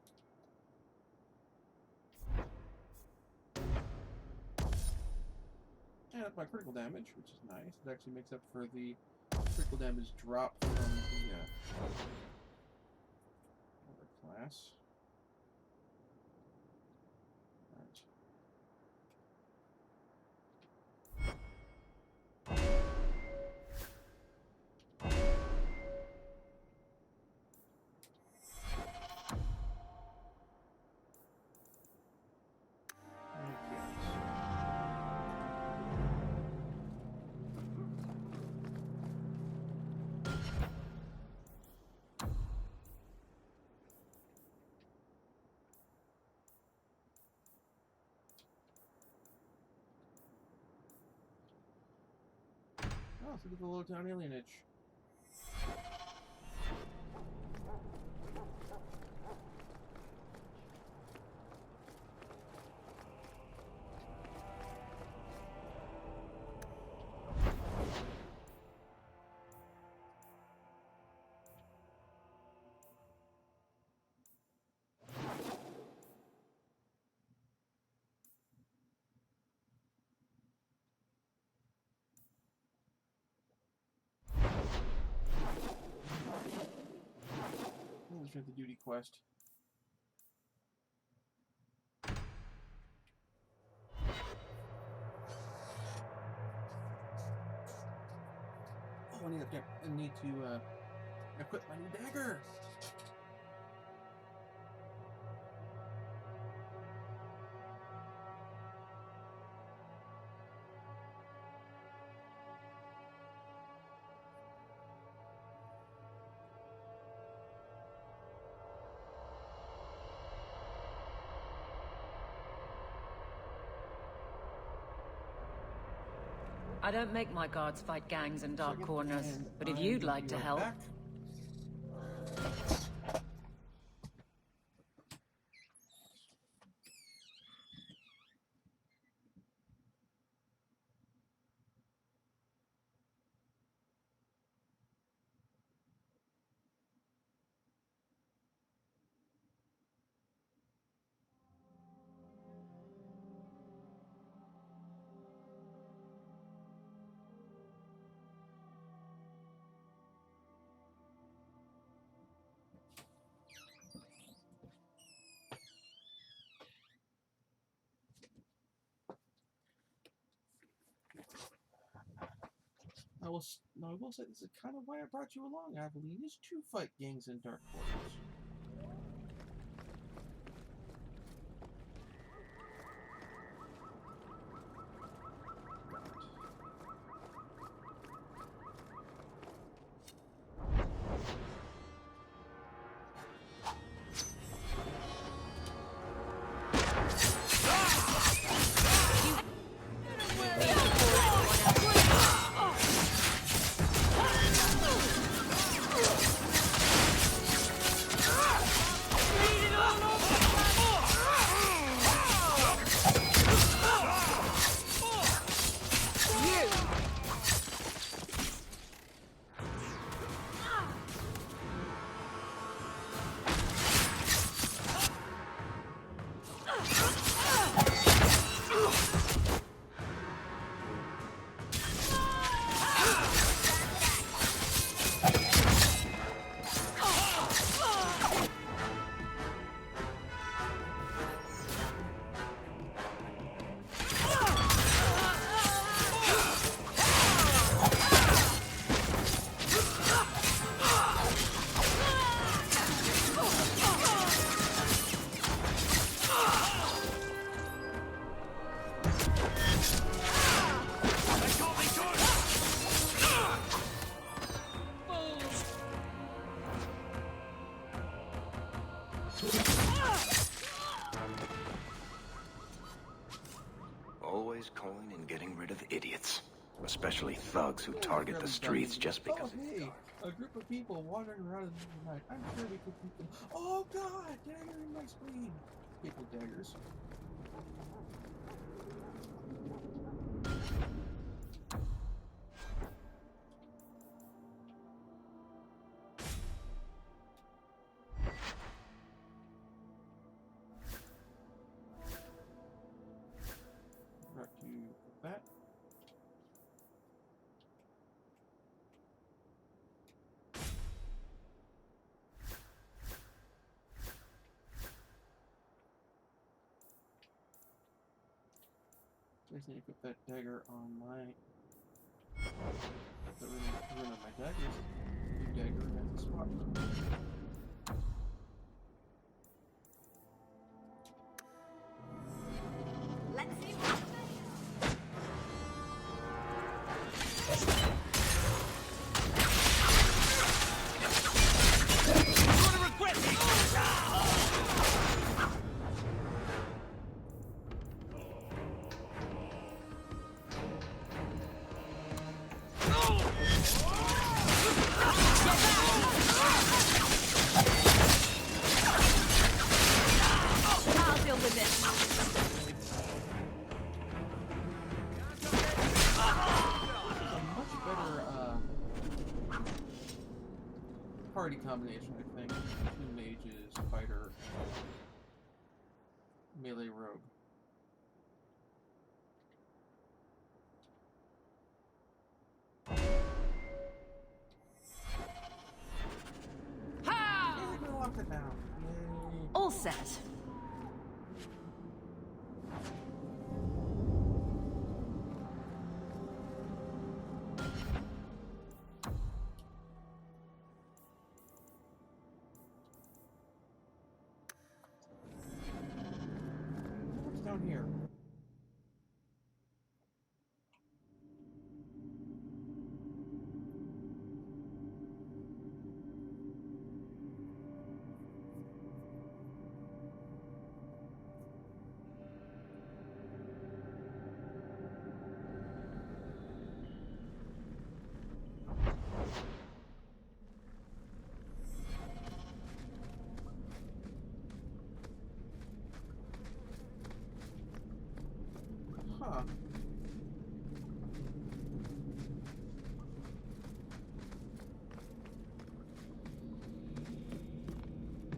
And up my critical damage, which is nice. It actually makes up for the critical damage drop from the other class. Oh, so the low town alienage. The duty quest. Oh, I need to equip my new dagger. I don't make my guards fight gangs in dark corners, but if you'd like to help... I will say this is kind of why I brought you along, Aveline, is to fight gangs in dark corners. raise coin and getting rid of idiots. Especially thugs who target the streets just because it's dark. A group of people wandering around in the night. I'm sure we could beat them. Oh god! Dagger in my spleen! Hate with daggers. Got to put that. I just need to put that dagger on my... the rune on my daggers. New dagger has a spot. Let's see what party combination, I think. Two mages, fighter, melee rogue. Ha! All set. Down here. Huh.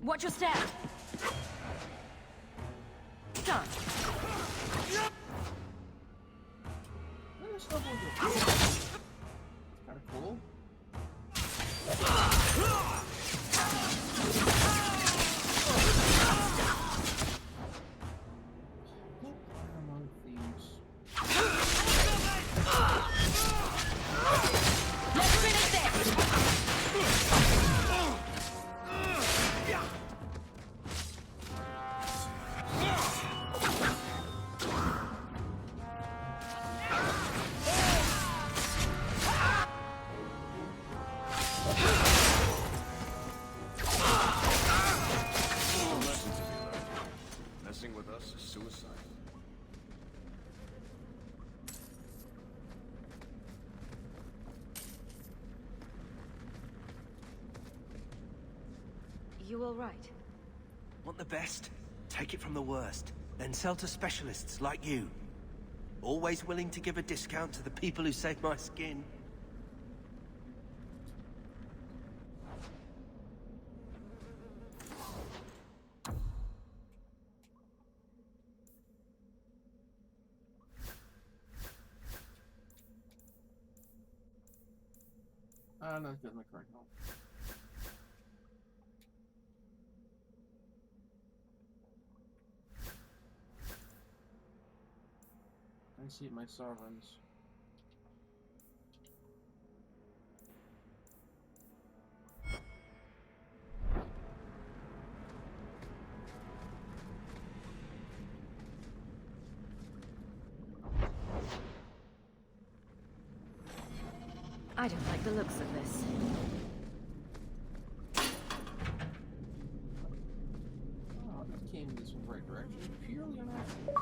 Watch your step. Done. Kind of cool. Messing with us is suicide. You all right? Want the best? Take it from the worst. Then sell to specialists like you. Always willing to give a discount to the people who save my skin. No, it's good, my current home. I see my sovereigns. I don't like the looks of this. Oh, that came in this right direction. Purely an accident.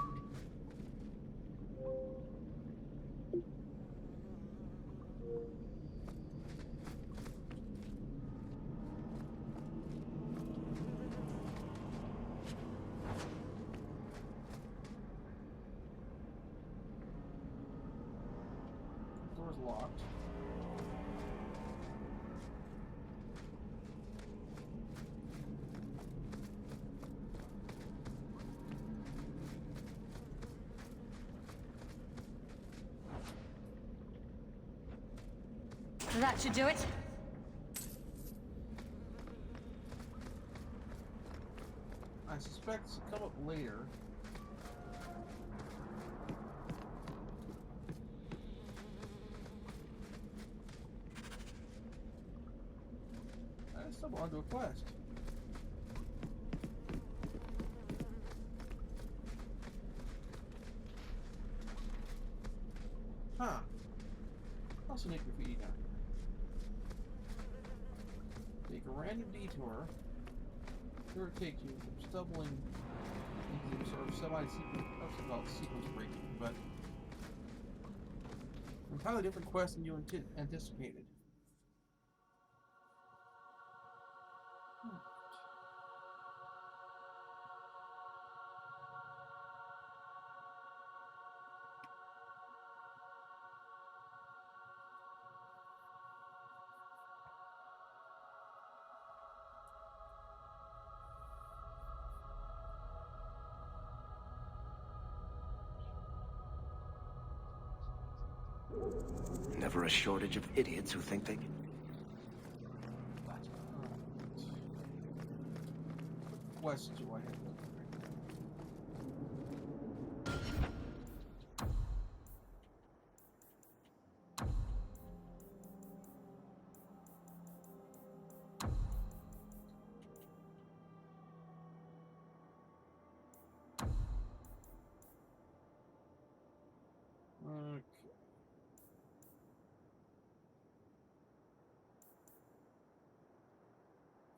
door's locked. That should do it. I suspect this will come up later. I stumbled onto a quest. Huh. Also make graffiti now. Take a random detour. Sure it takes you from stumbling into sort of semi-sequence, about sequence breaking, but an entirely different quest than you anticipated. Never a shortage of idiots who think they can... What quest do I have?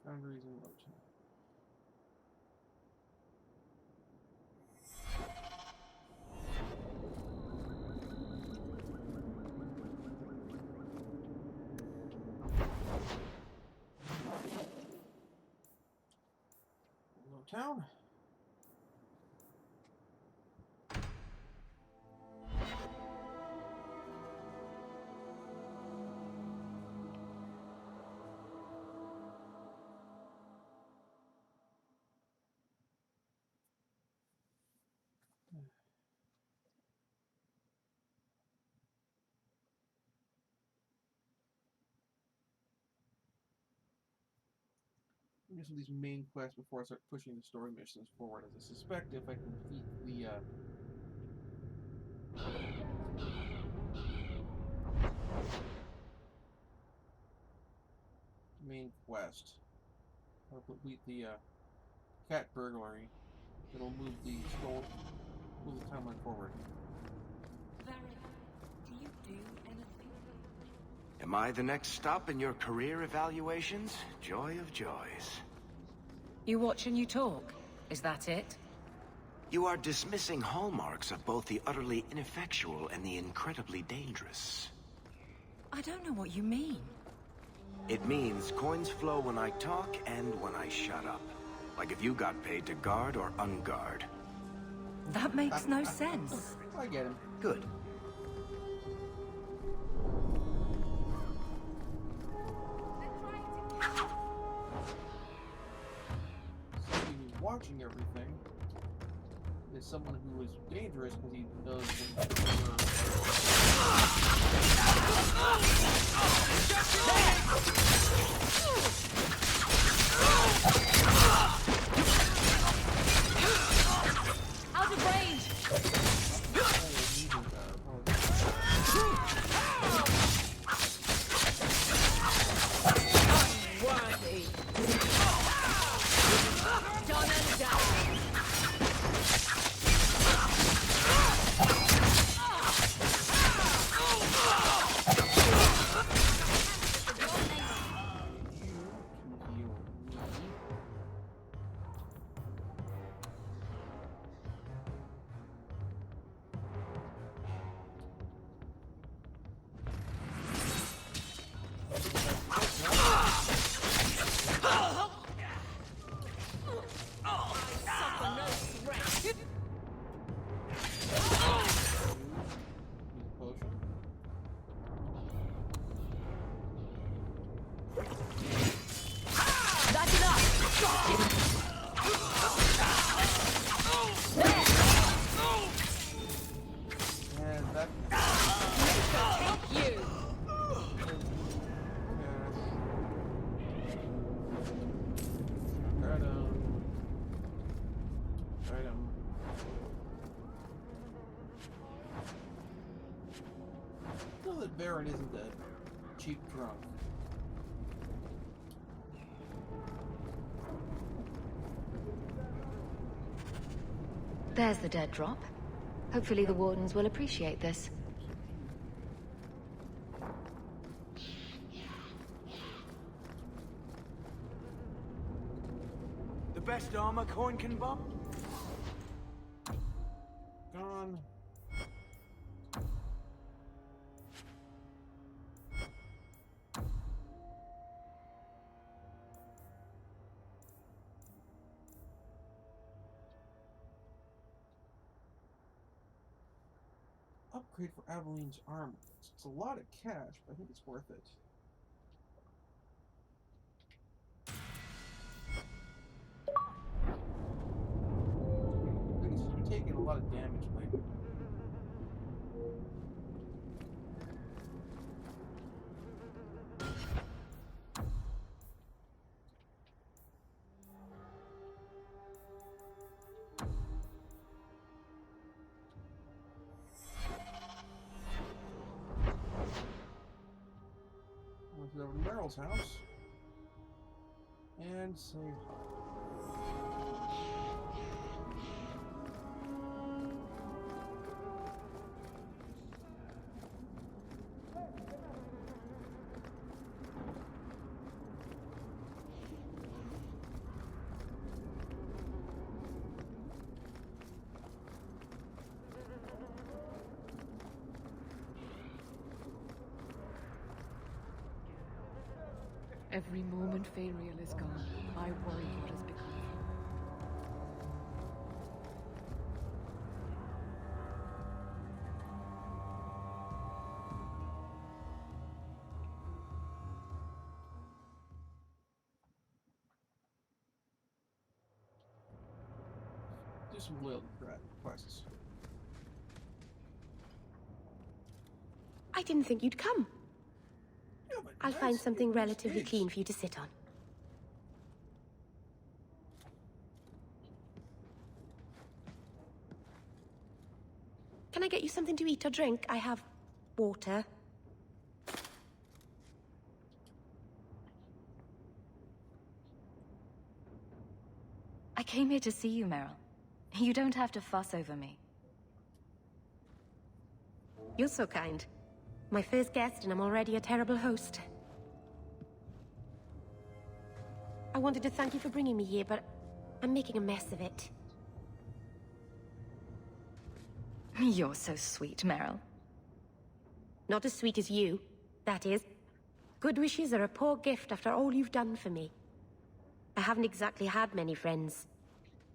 Foundries and Roach. Town. Do some of these main quests before I start pushing the story missions forward, as I suspect if I complete the main quest, or complete the cat burglary, it'll move the timeline forward. Varric, do you do anything? Am I the next stop in your career evaluations? Joy of joys. You watch and you talk. Is that it? You are dismissing hallmarks of both the utterly ineffectual and the incredibly dangerous. I don't know what you mean. It means coins flow when I talk and when I shut up. Like if you got paid to guard or unguard. That makes no sense. I get him. Good. Watching everything is someone who is dangerous because he does things Out of range! that Varen isn't a cheap drunk. There's the dead drop. Hopefully the Wardens will appreciate this. The best armor coin can buy? Gone. Upgrade for Aveline's armor. It's a lot of cash, but I think it's worth it. I think she's taking a lot of damage lately. Over to Meryl's house and say Every moment Fariel is gone, I worry what has become of him. do some loyalty quests. I didn't think you'd come. I'll find something relatively clean for you to sit on. Can I get you something to eat or drink? I have water. I came here to see you, Meryl. You don't have to fuss over me. You're so kind. My first guest, and I'm already a terrible host. I wanted to thank you for bringing me here, but I'm making a mess of it. You're so sweet, Meryl. Not as sweet as you, that is. Good wishes are a poor gift after all you've done for me. I haven't exactly had many friends.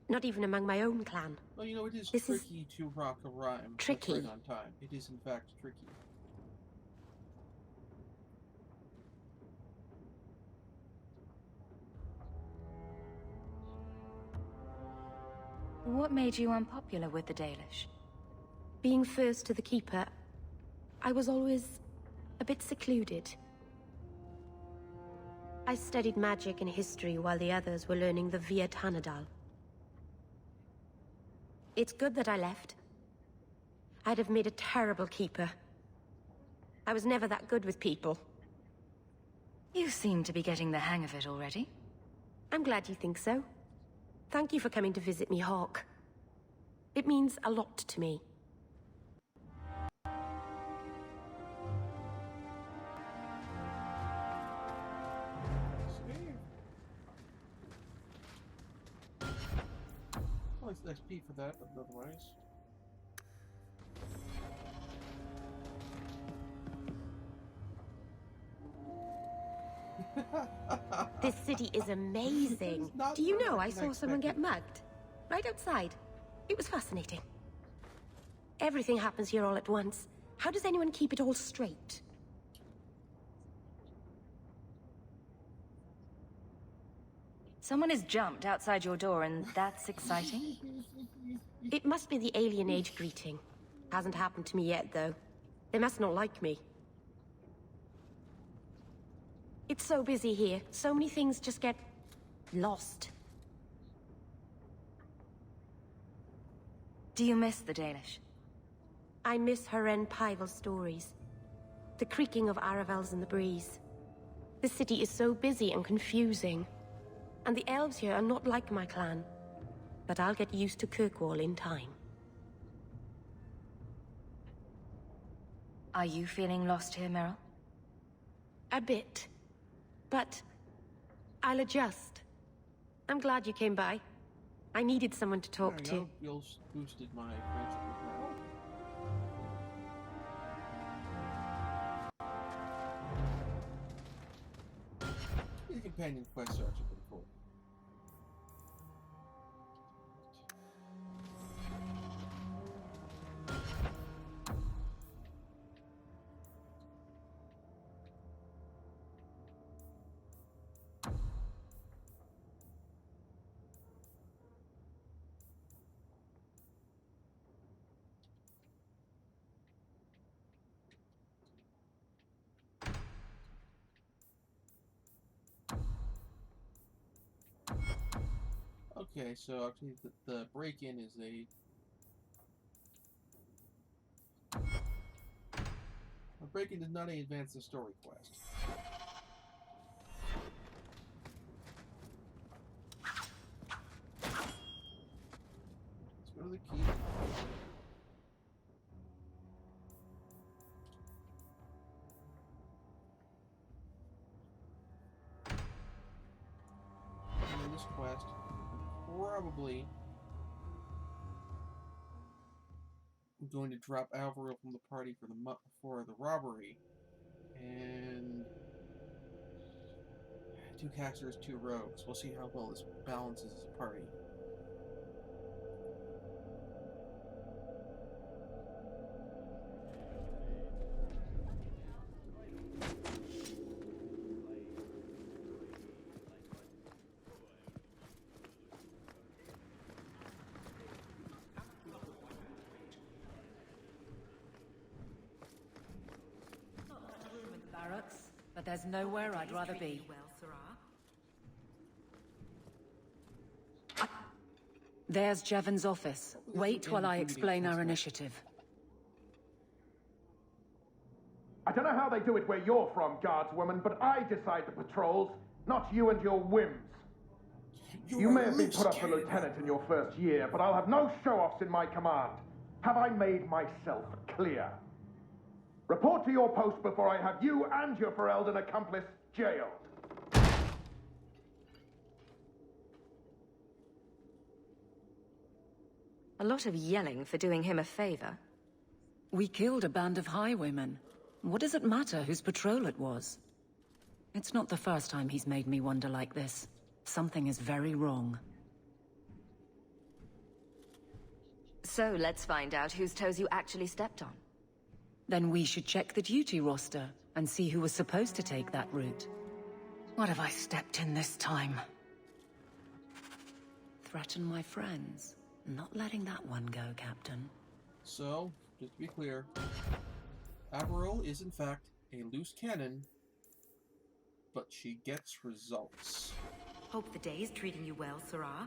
Not even among my own clan. Well, you know, it is tricky to rock a rhyme. Tricky. Right on time. It is, in fact, tricky. What made you unpopular with the Dalish? Being first to the Keeper, I was always a bit secluded. I studied magic and history while the others were learning the Via Tanadal. It's good that I left. I'd have made a terrible Keeper. I was never that good with people. You seem to be getting the hang of it already. I'm glad you think so. Thank you for coming to visit me, Hawke. It means a lot to me. Well, it's XP for that, but otherwise. This city is amazing. Do you know I saw someone get mugged? Right outside. It was fascinating. Everything happens here all at once. How does anyone keep it all straight? Someone has jumped outside your door, and that's exciting? It must be the Alien Age greeting. Hasn't happened to me yet, though. They must not like me. It's so busy here. So many things just get lost. Do you miss the Dalish? I miss Haren Pyvel stories. The creaking of Aravels in the breeze. The city is so busy and confusing. And the elves here are not like my clan. But I'll get used to Kirkwall in time. Are you feeling lost here, Meryl? A bit. But I'll adjust. I'm glad you came by. I needed someone to talk to. You boosted my friendship with Meryl. The companion quests are actually pretty cool. Okay, so actually the break-in is a break-in does not advance the story quest. Let's go to the key. And in this quest, probably I'm going to drop Alvaro from the party for the robbery, and 2 casters, 2 rogues. We'll see how well this balances as a party. But there's nowhere I'd rather be. There's Jevon's office. Wait while I explain our initiative. I don't know how they do it where you're from, guardswoman, but I decide the patrols, not you and your whims. You may have been put up for lieutenant in your first year, but I'll have no show-offs in my command. Have I made myself clear? Report to your post before I have you and your Ferelden accomplice jailed. A lot of yelling for doing him a favor. We killed a band of highwaymen. What does it matter whose patrol it was? It's not the first time he's made me wonder like this. Something is very wrong. So let's find out whose toes you actually stepped on. Then we should check the duty roster and see who was supposed to take that route. What have I stepped in this time? Threaten my friends. Not letting that one go, Captain. So, just to be clear, Averil is in fact a loose cannon, but she gets results. Hope the day is treating you well, Sarah.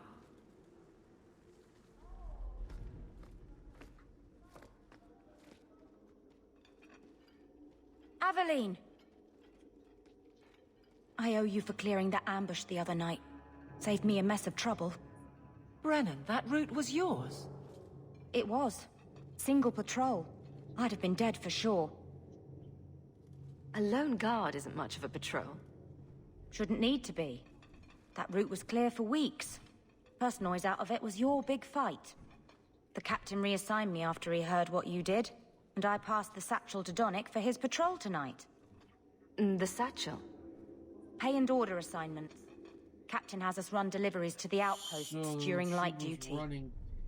Aveline! I owe you for clearing that ambush the other night. Saved me a mess of trouble. Brennan, that route was yours? It was. Single patrol. I'd have been dead for sure. A lone guard isn't much of a patrol. Shouldn't need to be. That route was clear for weeks. First noise out of it was your big fight. The captain reassigned me after he heard what you did, and I passed the satchel to Donnic for his patrol tonight. The satchel? Pay and order assignments. Captain has us run deliveries to the outposts during light duty.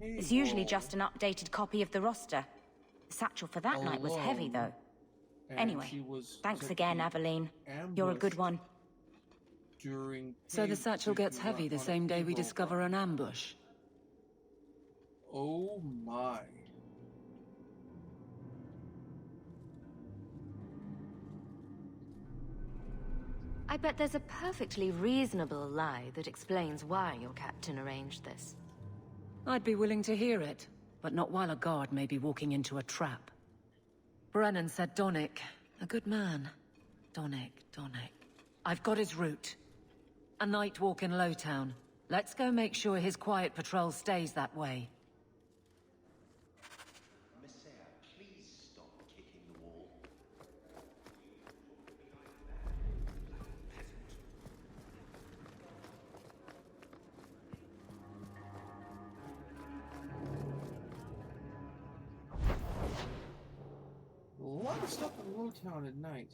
It's usually just an updated copy of the roster. The satchel for that night was heavy, though. Anyway, thanks again, Aveline. You're a good one. So the satchel gets heavy the same day we discover an ambush? Oh my. I bet there's a perfectly reasonable lie that explains why your captain arranged this. I'd be willing to hear it, but not while a guard may be walking into a trap. Brennan said Donnic, A good man. Donnic. I've got his route. A night walk in Lowtown. Let's go make sure his quiet patrol stays that way. Messiah, please stop kicking the wall. A lot of stuff in Lowtown at night.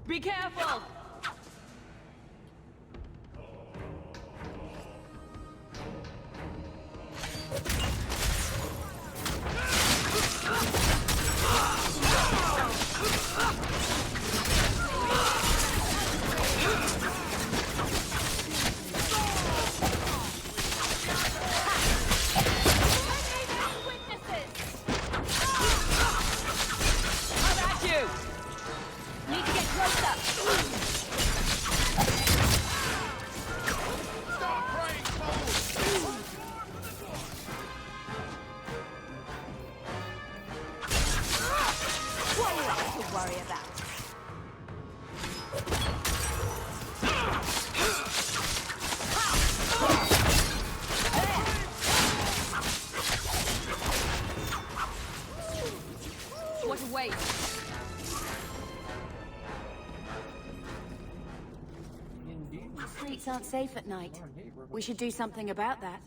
Be careful! Streets aren't safe at night. We should do something about that.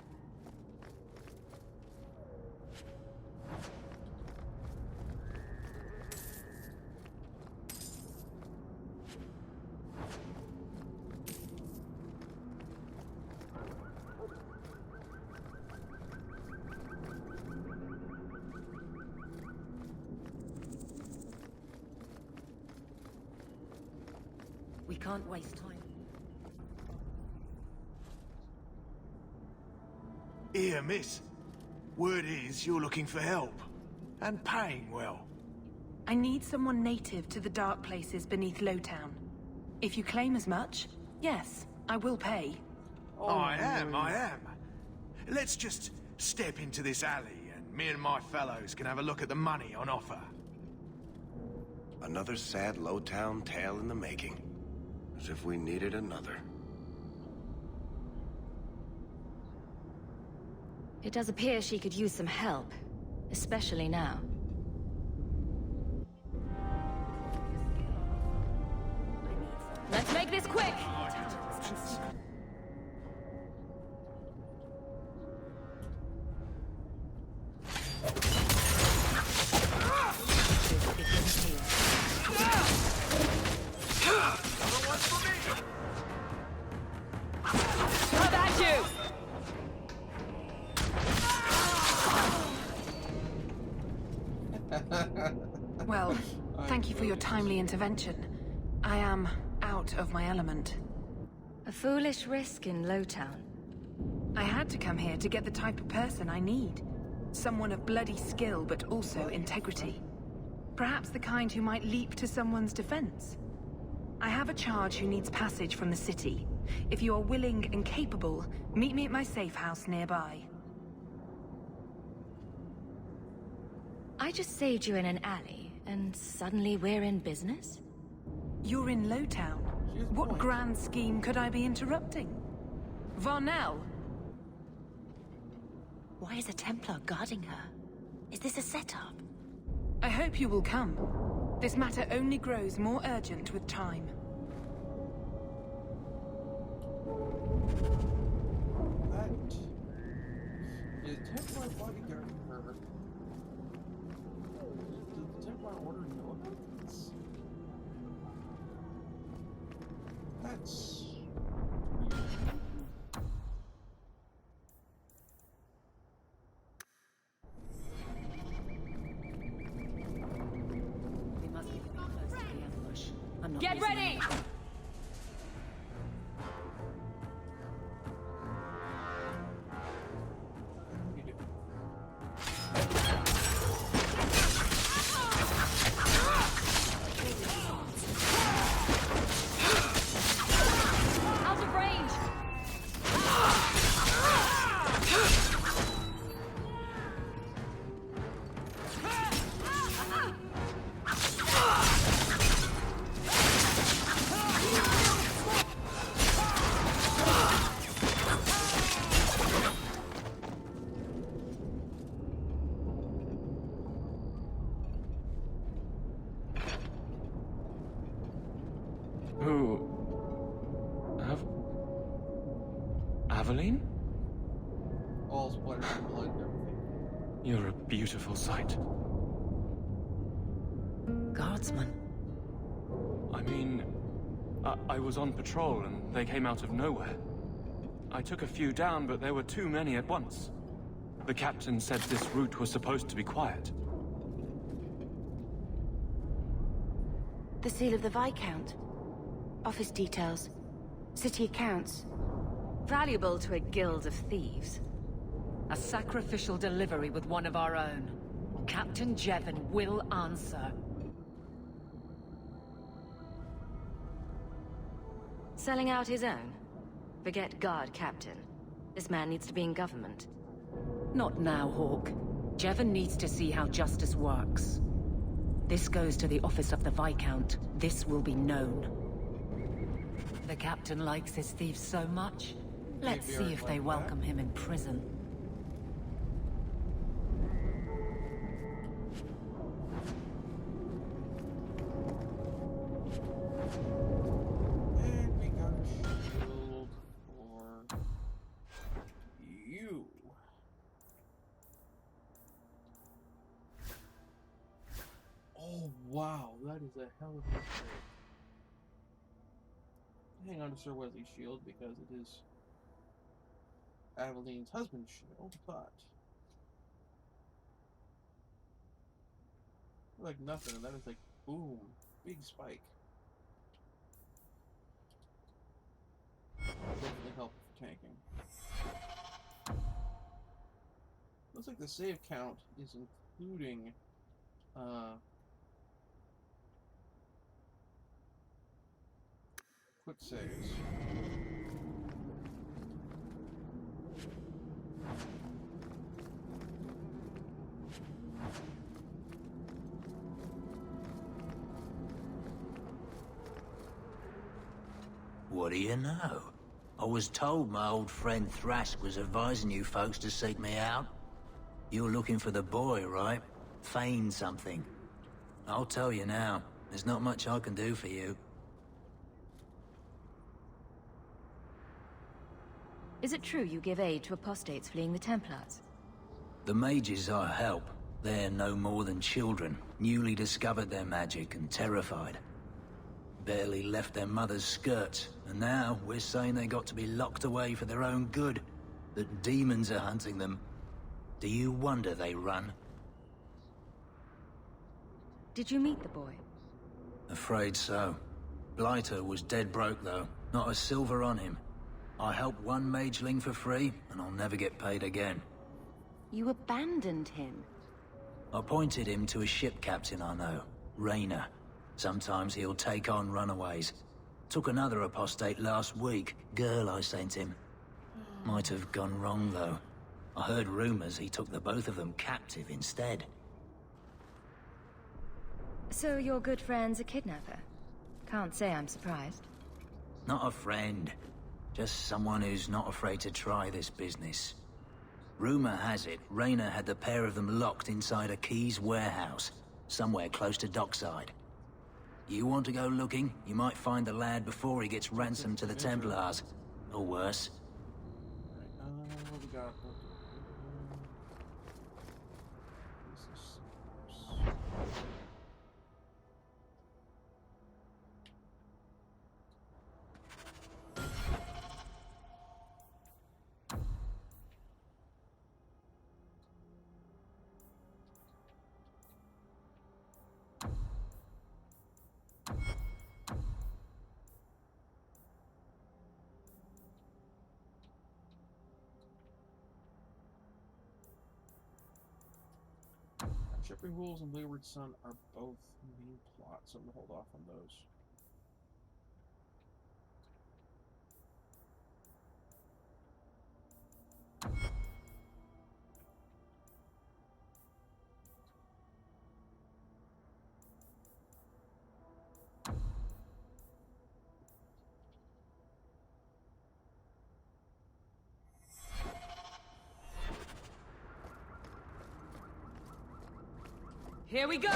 We can't waste time. Here, miss. Word is you're looking for help. And paying well. I need someone native to the dark places beneath Lowtown. If you claim as much, yes, I will pay. I am. Let's just step into this alley and me and my fellows can have a look at the money on offer. Another sad Lowtown tale in the making. As if we needed another. It does appear she could use some help, especially now. Let's make this quick! Come at you! Well, thank you for your timely intervention. I am out of my element. A foolish risk in Lowtown. I had to come here to get the type of person I need. Someone of bloody skill, but also integrity. Perhaps the kind who might leap to someone's defense. I have a charge who needs passage from the city. If you are willing and capable, meet me at my safe house nearby. I just saved you in an alley, and suddenly we're in business? You're in Lowtown. What grand scheme could I be interrupting? Varnell! Why is a Templar guarding her? Is this a setup? I hope you will come. This matter only grows more urgent with time. That is Templar bodyguarding her. Did the Templar order know about this? That's weird. Get ready! Out of range! Aveline? All splatters of blood and everything. You're a beautiful sight. Guardsman? I mean, I was on patrol and they came out of nowhere. I took a few down, but there were too many at once. The captain said this route was supposed to be quiet. The seal of the Viscount. Office details. City accounts. Valuable to a guild of thieves. A sacrificial delivery with one of our own. Captain Jevon will answer. Selling out his own? Forget guard captain. This man needs to be in government. Not now, Hawke. Jevon needs to see how justice works. This goes to the office of the Viscount. This will be known. The captain likes his thieves so much. Let's see if they welcome him in prison. And we got a shield for you. Oh wow, that is a hell of a shield. Hang on to Sir Wesley's shield because it is Aveline's husband's shield, but like nothing, and that is like boom, big spike. Definitely helpful for tanking. Looks like the save count is including quick saves. What do you know? I was told my old friend Thrask was advising you folks to seek me out. You're looking for the boy, right? Feign something. I'll tell you now, there's not much I can do for you. Is it true you give aid to apostates fleeing the Templars? The mages I help, they're no more than children, newly discovered their magic and terrified. Barely left their mother's skirts, and now we're saying they got to be locked away for their own good. That demons are hunting them. Do you wonder they run? Did you meet the boy? Afraid so. Blighter was dead broke though, not a silver on him. I helped one mageling for free, and I'll never get paid again. You abandoned him? I pointed him to a ship captain I know, Rayner. Sometimes he'll take on runaways. Took another apostate last week, girl I sent him. Might have gone wrong though. I heard rumors he took the both of them captive instead. So your good friend's a kidnapper? Can't say I'm surprised. Not a friend. Just someone who's not afraid to try this business. Rumor has it, Rayner had the pair of them locked inside a Keys warehouse, somewhere close to Dockside. You want to go looking, you might find the lad before he gets ransomed to the Templars. Or worse. What we got? Shipping Rules and Wayward Son are both main plots, so I'm going to hold off on those. Here we go!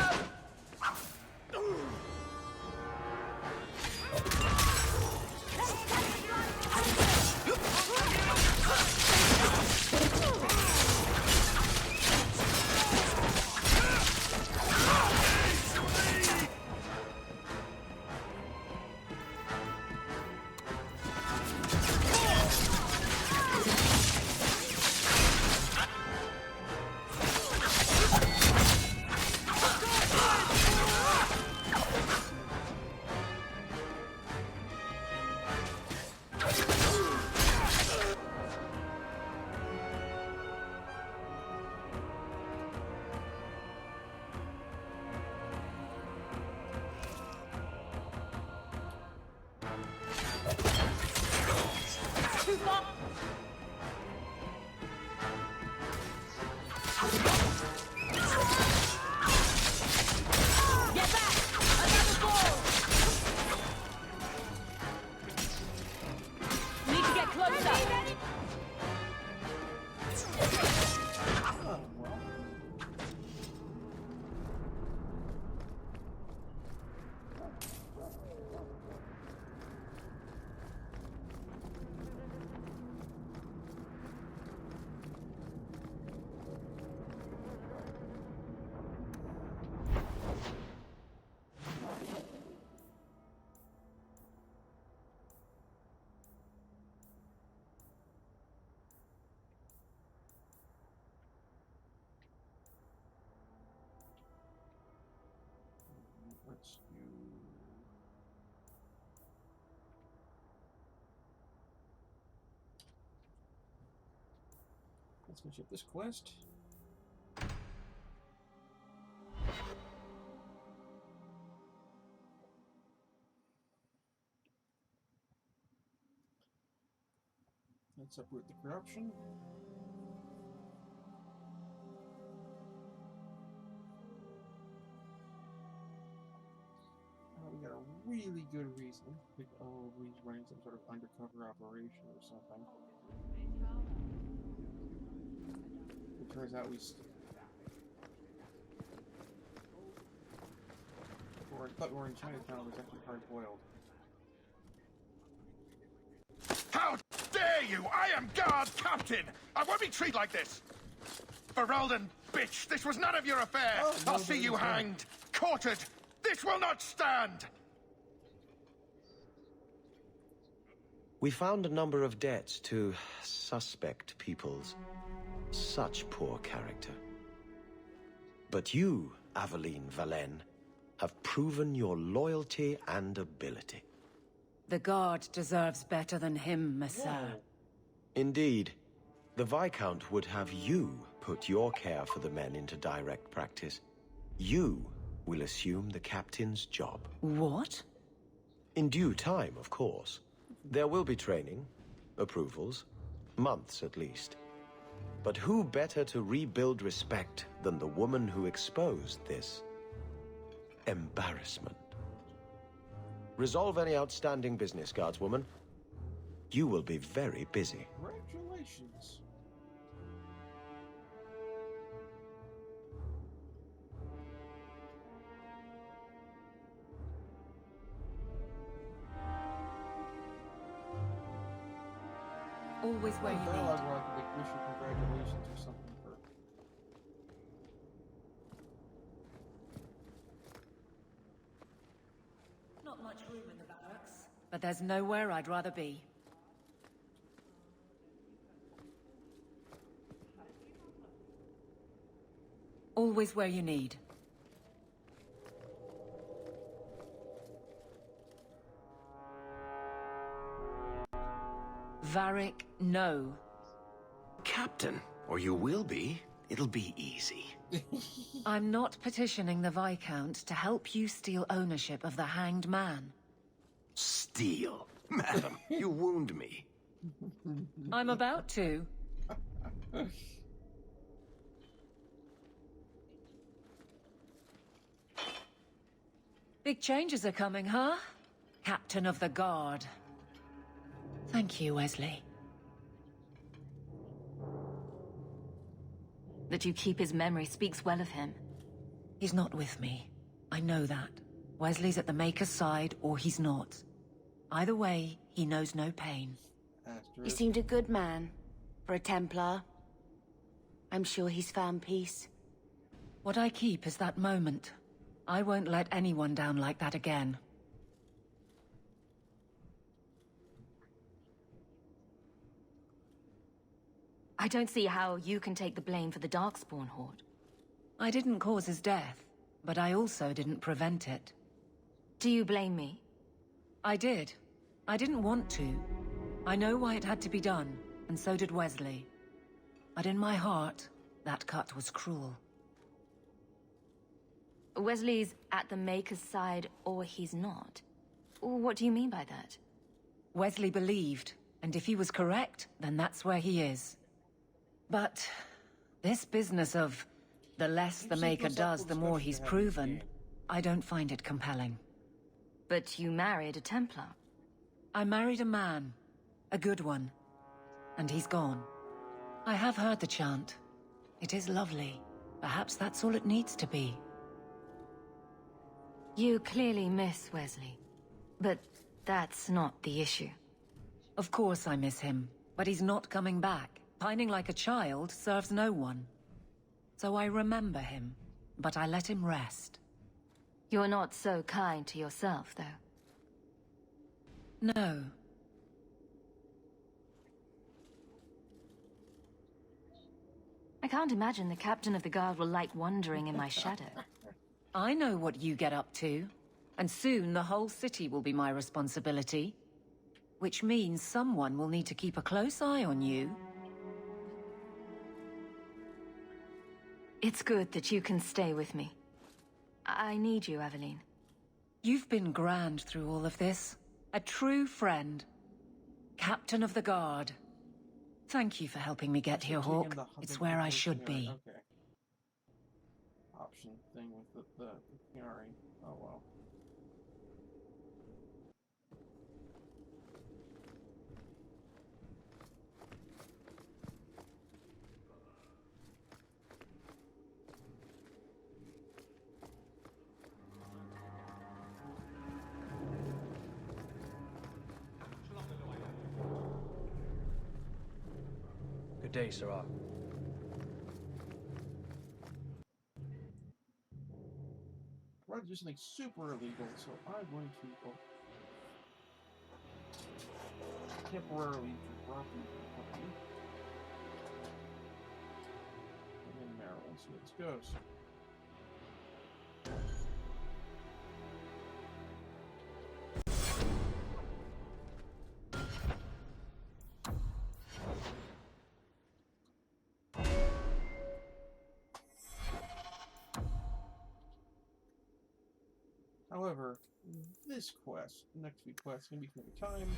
Let's finish up this quest. Let's uproot the corruption. We got a really good reason. Oh, he's running some sort of undercover operation or something. It turns out I thought we were in Chinatown, it was actually hard-boiled. How dare you! I am guard captain! I won't be treated like this! Ferelden, bitch, this was none of your affair! Oh, I'll see you hanged, quartered! This will not stand! We found a number of debts to suspect peoples. Such poor character. But you, Aveline Valen, have proven your loyalty and ability. The Guard deserves better than him, Messere. Indeed. The Viscount would have you put your care for the men into direct practice. You will assume the captain's job. What? In due time, of course. There will be training, approvals, months at least. But who better to rebuild respect than the woman who exposed this embarrassment? Resolve any outstanding business, guardswoman. You will be very busy. Congratulations. Always where you need. Dialogue where I can make mission congratulations or something for. Not much room in the barracks, but there's nowhere I'd rather be. Always where you need. Varric, no. Captain, or you will be. It'll be easy. I'm not petitioning the Viscount to help you steal ownership of the Hanged Man. Steal? Madam, you wound me. I'm about to. Big changes are coming, huh? Captain of the Guard. Thank you, Wesley. That you keep his memory speaks well of him. He's not with me. I know that. Wesley's at the Maker's side, or he's not. Either way, he knows no pain. He seemed a good man. For a Templar. I'm sure he's found peace. What I keep is that moment. I won't let anyone down like that again. I don't see how you can take the blame for the Darkspawn Horde. I didn't cause his death, but I also didn't prevent it. Do you blame me? I did. I didn't want to. I know why it had to be done, and so did Wesley. But in my heart, that cut was cruel. Wesley's at the Maker's side, or he's not. What do you mean by that? Wesley believed, and if he was correct, then that's where he is. But this business of the less the Maker does, the more he's proven, I don't find it compelling. But you married a Templar. I married a man. A good one. And he's gone. I have heard the chant. It is lovely. Perhaps that's all it needs to be. You clearly miss Wesley. But that's not the issue. Of course I miss him. But he's not coming back. Pining like a child serves no one. So I remember him, but I let him rest. You're not so kind to yourself, though. No. I can't imagine the Captain of the Guard will like wandering in my shadow. I know what you get up to. And soon the whole city will be my responsibility. Which means someone will need to keep a close eye on you. It's good that you can stay with me. I need you, Aveline. You've been grand through all of this. A true friend. Captain of the Guard. Thank you for helping me get here, Hawke. It's where I should be. Okay. Option thing with the Chiari. Oh well. Good day, Sirrah. We're going to do something super illegal, so I'm going to temporarily drop you from the company. And then Maryland, see how this goes. However, this quest, next week quest, is going to be for time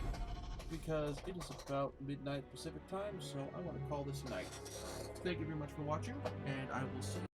because it is about midnight Pacific time, so I want to call this a night. Thank you very much for watching, and I will see you.